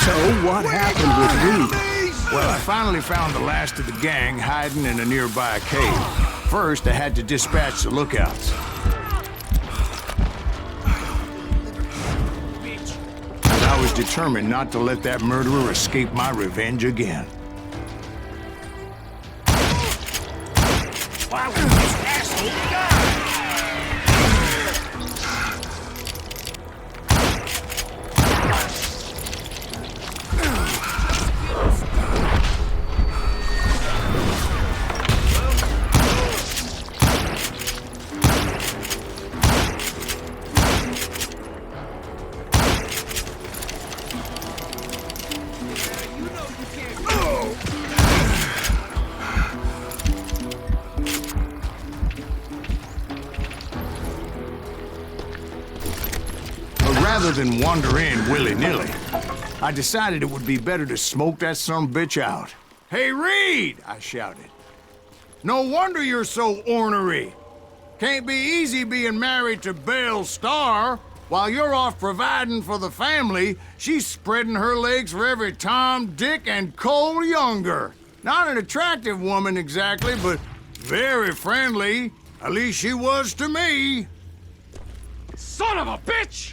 So what happened with Reed? Well, I finally found the last of the gang hiding in a nearby cave. First, I had to dispatch the lookouts. And I was determined not to let that murderer escape my revenge again. Why would this asshole die? rather than wander in willy-nilly, I decided it would be better to smoke that sumbitch out. "Hey, Reed!" I shouted. "No wonder you're so ornery. Can't be easy being married to Belle Starr. While you're off providing for the family, she's spreading her legs for every Tom, Dick, and Cole Younger. Not an attractive woman exactly, but very friendly. At least she was to me." Son of a bitch!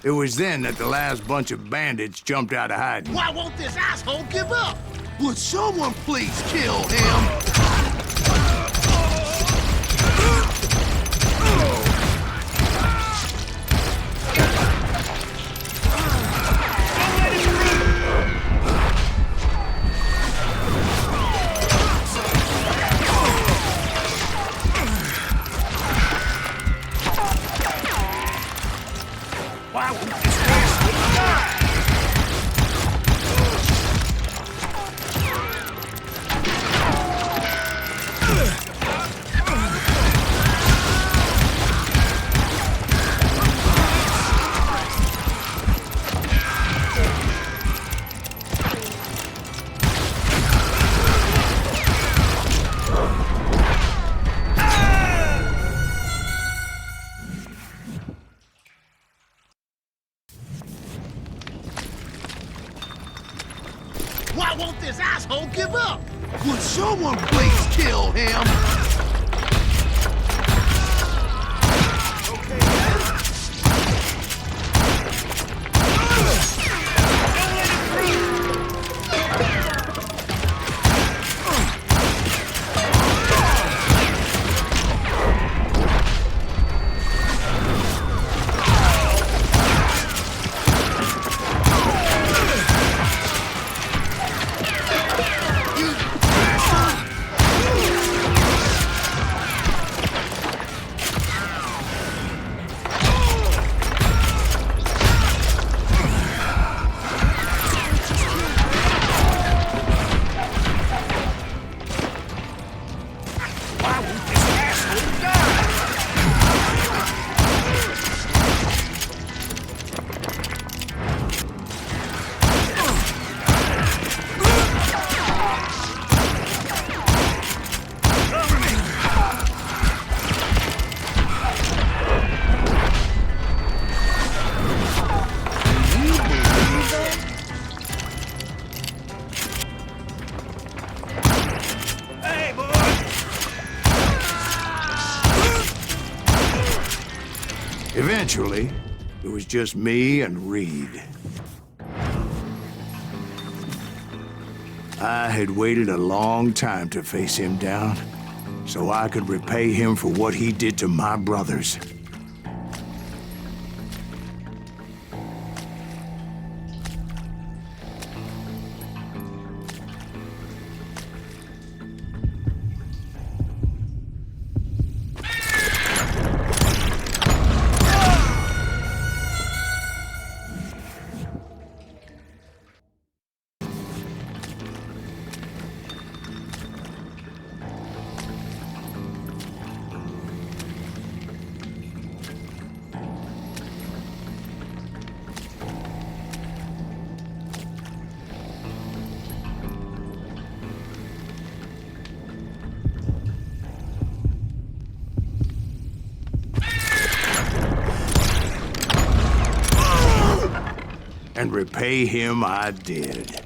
It was then that the last bunch of bandits jumped out of hiding. Why won't this asshole give up? Would someone please kill him? Why won't this asshole die? Why won't this asshole give up? Would someone please kill him? Why won't this asshole die? Hey, boy! Eventually, it was just me and Reed. I had waited a long time to face him down, so I could repay him for what he did to my brothers. And repay him I did.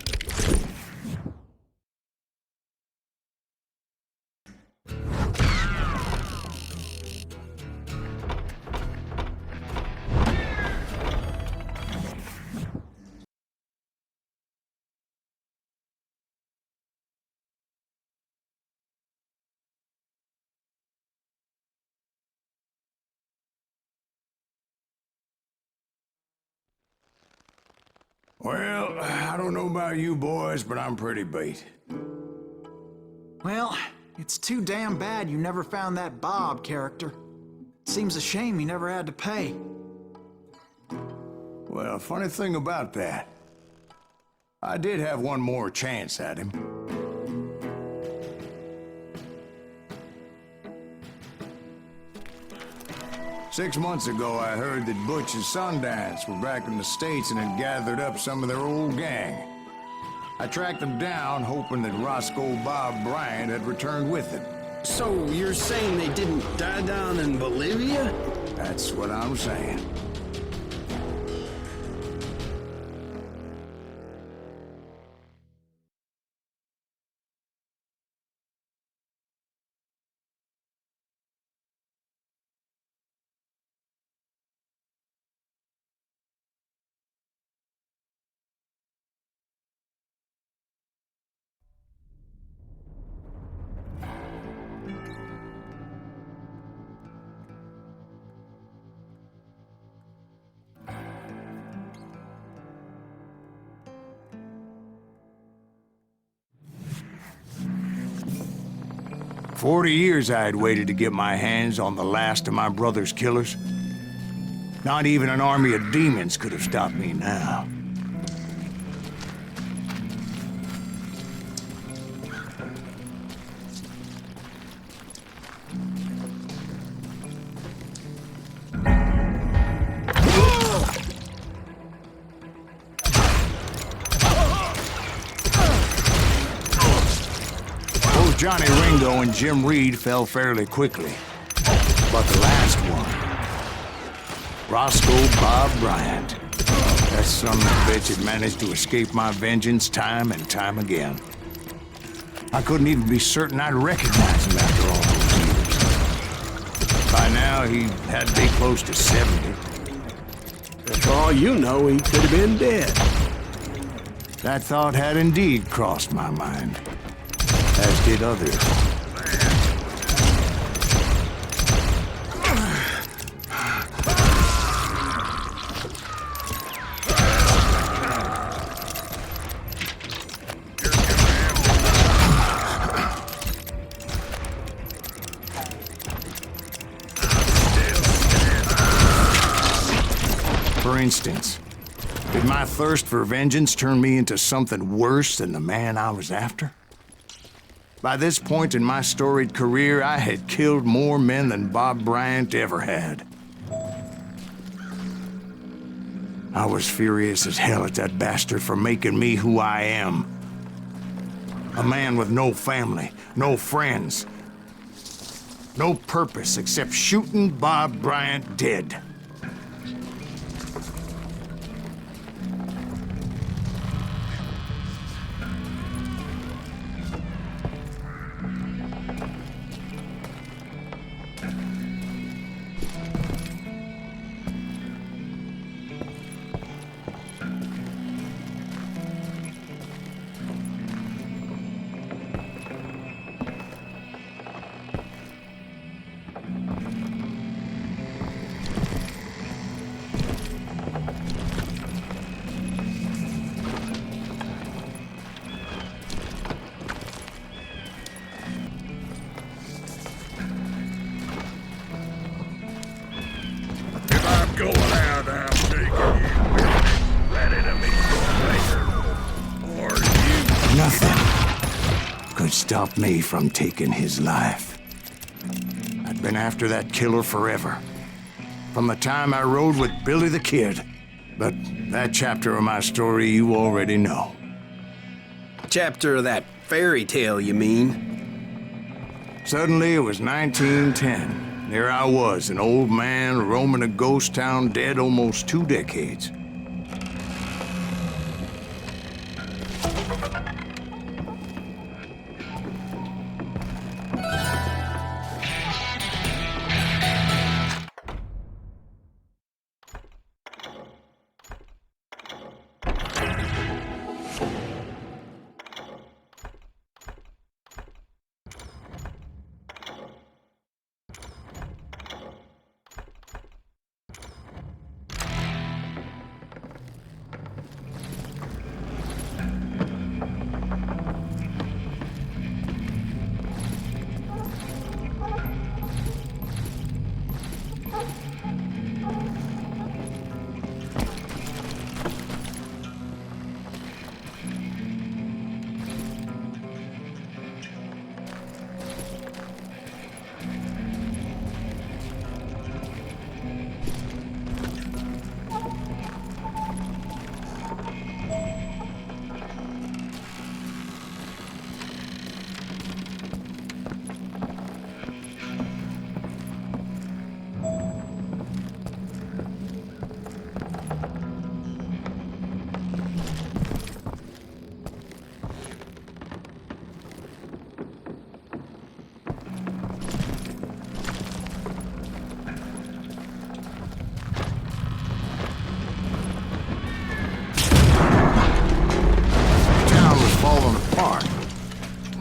Well, I don't know about you boys, but I'm pretty beat. Well, it's too damn bad you never found that Bob character. Seems a shame he never had to pay. Well, funny thing about that, I did have one more chance at him. 6 months ago, I heard that Butch and Sundance were back in the States and had gathered up some of their old gang. I tracked them down, hoping that Roscoe Bob Bryant had returned with them. So you're saying they didn't die down in Bolivia? That's what I'm saying. "40 years I had waited to get my hands on the last of my brother's killers. Not even an army of demons could have stopped me now. Johnny Ringo and Jim Reed fell fairly quickly. But the last one, Roscoe Bob Bryant, that son of a bitch had managed to escape my vengeance time and time again. I couldn't even be certain I'd recognize him after all those years. By now, he had to be close to 70. For all you know, he could have been dead. That thought had indeed crossed my mind, as did others. For instance, did my thirst for vengeance turn me into something worse than the man I was after? By this point in my storied career, I had killed more men than Bob Bryant ever had. I was furious as hell at that bastard for making me who I am. A man with no family, no friends, no purpose except shooting Bob Bryant dead. Going out, I'm taking you with me. That enemy's going later. Or you. Nothing could stop me from taking his life. I'd been after that killer forever. From the time I rode with Billy the Kid. But that chapter of my story you already know. Chapter of that fairy tale, you mean? Suddenly, it was 1910. There I was, an old man roaming a ghost town dead almost 2 decades.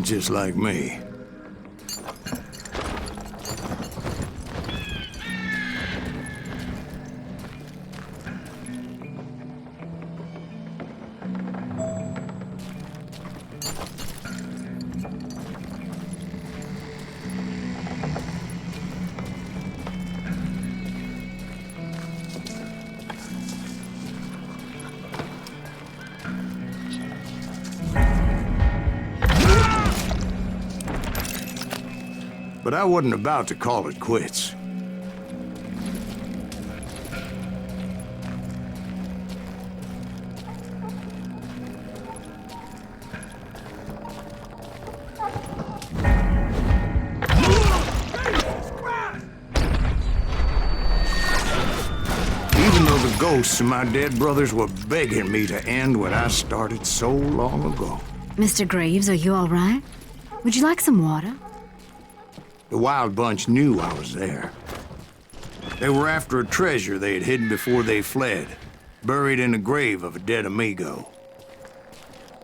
just like me. But I wasn't about to call it quits. Even though the ghosts of my dead brothers were begging me to end what I started so long ago. Mr. Graves, are you all right? Would you like some water? The Wild Bunch knew I was there. They were after a treasure they had hidden before they fled, buried in the grave of a dead amigo.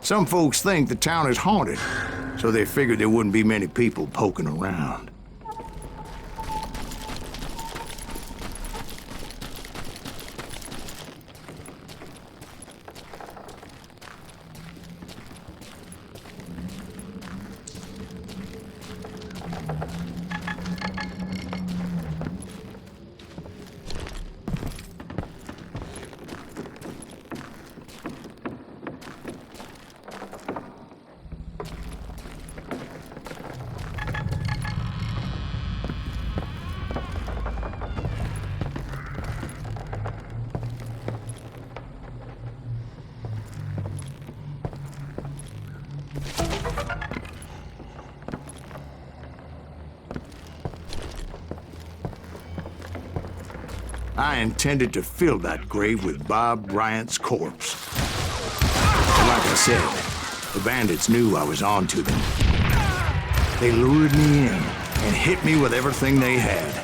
Some folks think the town is haunted, so they figured there wouldn't be many people poking around. I intended to fill that grave with Bob Bryant's corpse. Like I said, the bandits knew I was on to them. They lured me in and hit me with everything they had.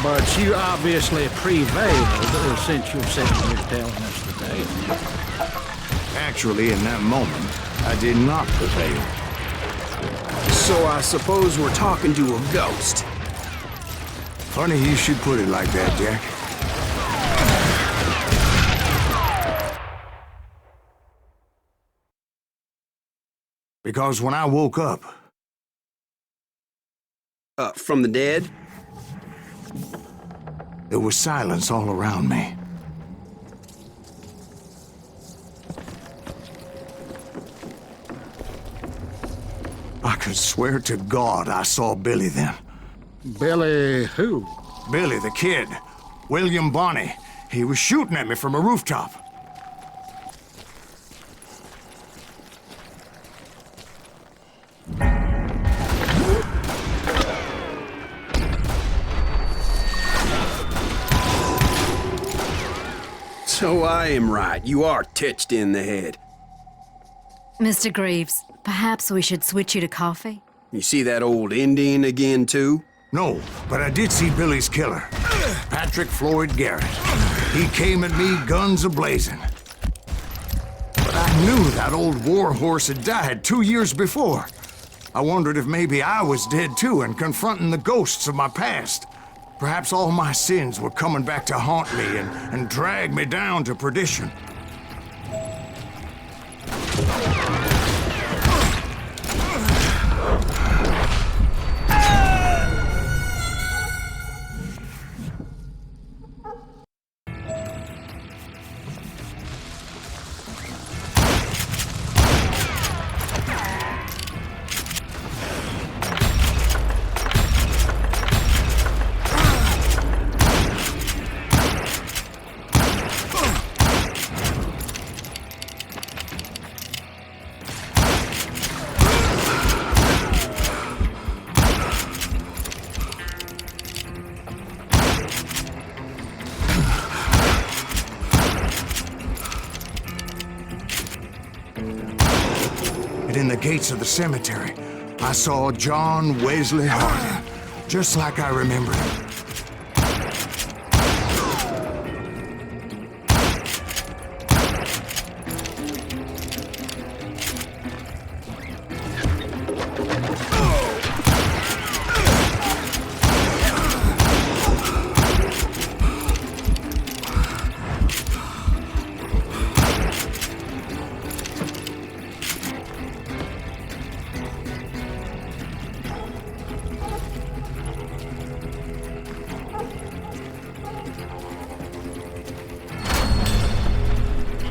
But you obviously prevailed since you're sitting here telling us today. Actually, in that moment, I did not prevail. So I suppose we're talking to a ghost. Funny you should put it like that, Jack. Because when I woke up... From the dead? There was silence all around me. I could swear to God I saw Billy then. Billy who? Billy, the kid. William Bonney. He was shooting at me from a rooftop. So I am right. You are titched in the head. Mr. Graves, perhaps we should switch you to coffee? You see that old Indian again, too? No, but I did see Billy's killer, Patrick Floyd Garrett. He came at me guns a-blazing. But I knew that old war horse had died 2 years before. I wondered if maybe I was dead too and confronting the ghosts of my past. Perhaps all my sins were coming back to haunt me and drag me down to perdition. And in the gates of the cemetery, I saw John Wesley Hardin, just like I remembered him.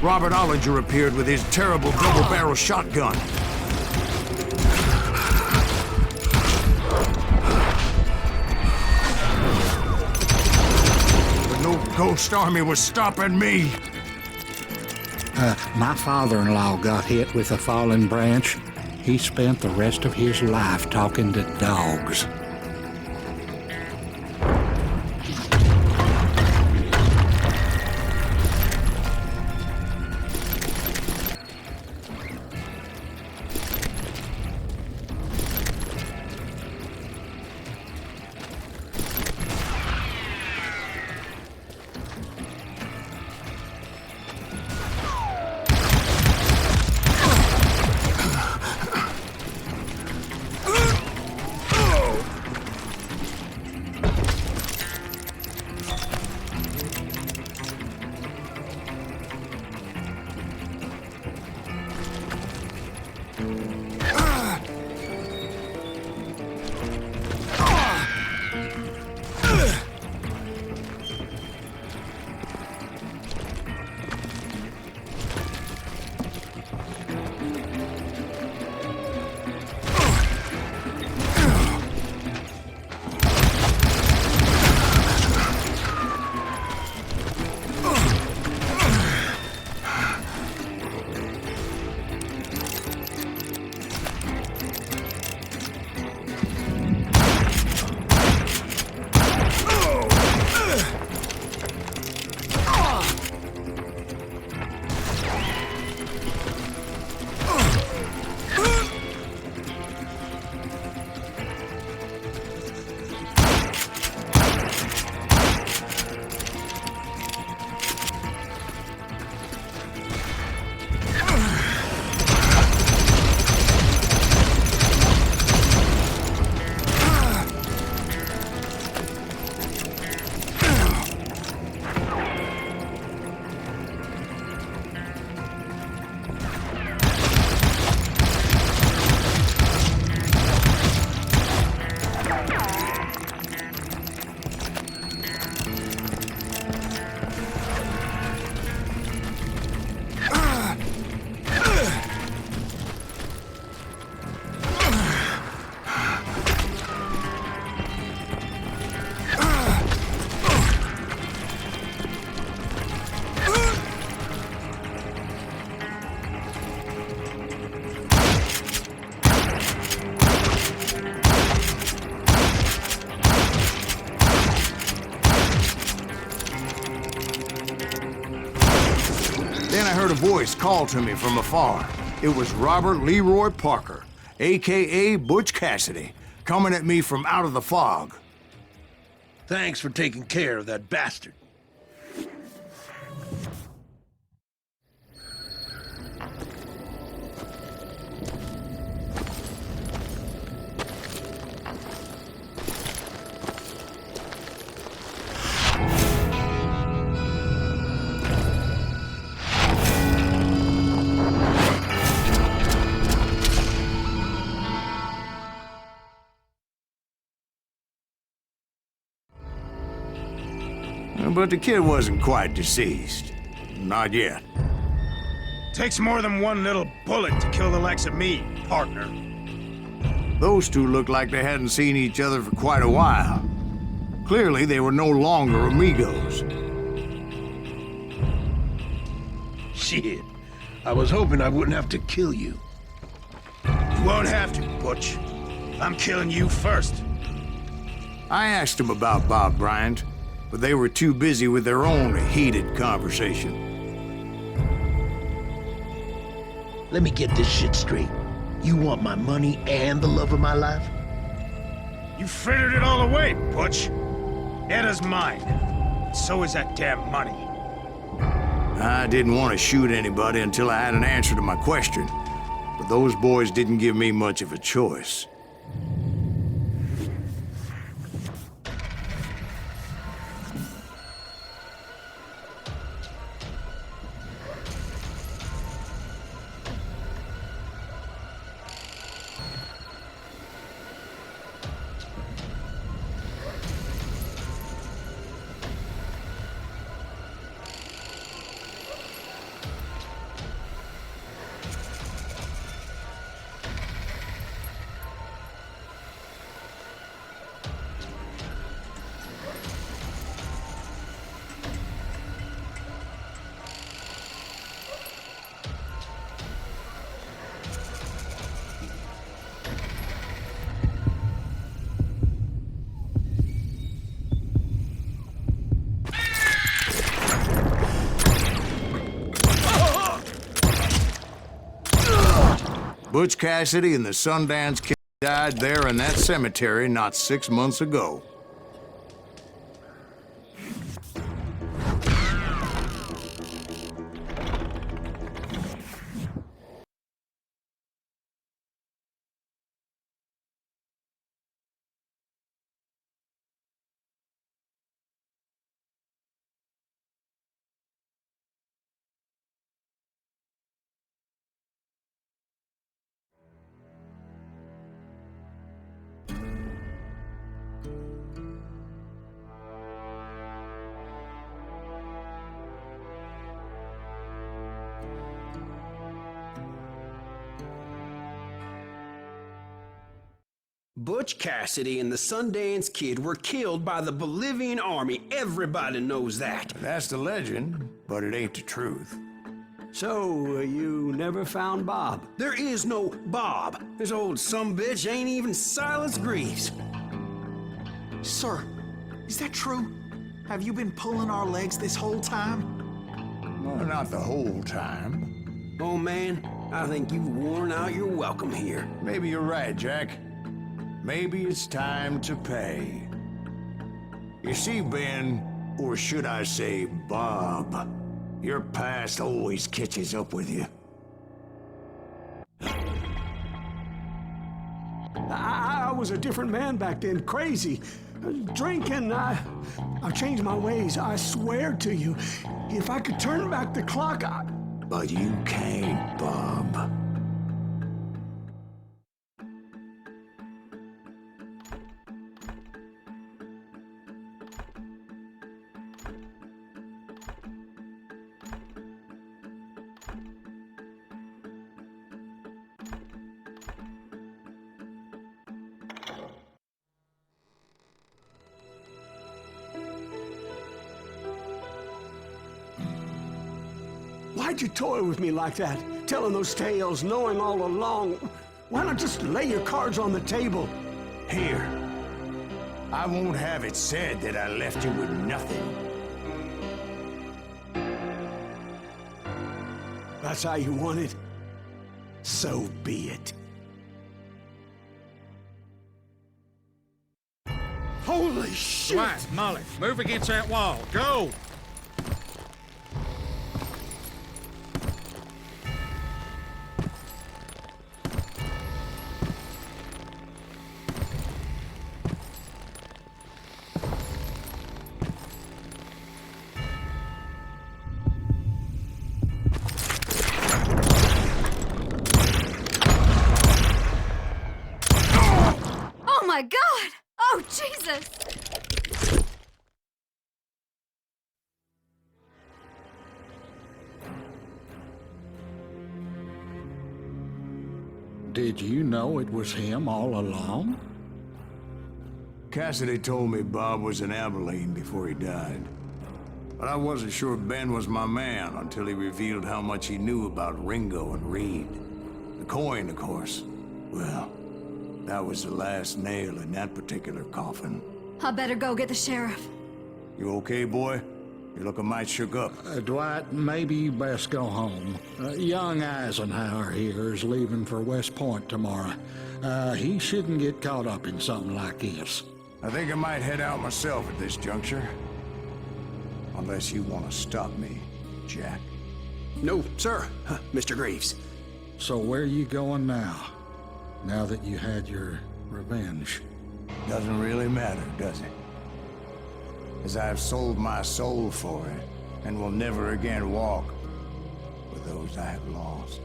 Robert Ollinger appeared with his terrible double-barrel shotgun. But no ghost army was stopping me. My father-in-law got hit with a fallen branch. He spent the rest of his life talking to dogs. Then I heard a voice call to me from afar. It was Robert Leroy Parker, a.k.a. Butch Cassidy, coming at me from out of the fog. Thanks for taking care of that bastard. But the kid wasn't quite deceased. Not yet. Takes more than one little bullet to kill the likes of me, partner. Those two looked like they hadn't seen each other for quite a while. Clearly, they were no longer amigos. Shit. I was hoping I wouldn't have to kill you. You won't have to, Butch. I'm killing you first. I asked them about Bob Bryant, but they were too busy with their own heated conversation. Let me get this shit straight. You want my money and the love of my life? You frittered it all away, Butch. Etta's mine. So is that damn money. I didn't want to shoot anybody until I had an answer to my question, but those boys didn't give me much of a choice. Butch Cassidy and the Sundance Kid died there in that cemetery not 6 months ago. Butch Cassidy and the Sundance Kid were killed by the Bolivian army. Everybody knows that. That's the legend, but it ain't the truth. So, you never found Bob? There is no Bob. This old sumbitch ain't even Silas Greaves. Sir, is that true? Have you been pulling our legs this whole time? Well, not the whole time. Oh man, I think you've worn out your welcome here. Maybe you're right, Jack. Maybe it's time to pay. You see, Ben, or should I say Bob, your past always catches up with you. I was a different man back then, crazy. Drinking, I've changed my ways, I swear to you. If I could turn back the clock, But you can't, Bob. Why'd you toy with me like that? Telling those tales, knowing all along. Why not just lay your cards on the table? Here. I won't have it said that I left you with nothing. That's how you want it? So be it. Holy shit! Dwight, Molly, move against that wall. Go! Oh my God! Oh, Jesus! Did you know it was him all along? Cassidy told me Bob was in Abilene before he died. But I wasn't sure Ben was my man until he revealed how much he knew about Ringo and Reed. The coin, of course. Well, that was the last nail in that particular coffin. I better go get the sheriff. You okay, boy? You're looking mighty shook up. Dwight, maybe you best go home. Young Eisenhower here is leaving for West Point tomorrow. He shouldn't get caught up in something like this. I think I might head out myself at this juncture. Unless you want to stop me, Jack. No, sir, Mr. Graves. So where you going now? Now that you had your revenge? Doesn't really matter, does it? As I've sold my soul for it, and will never again walk with those I have lost.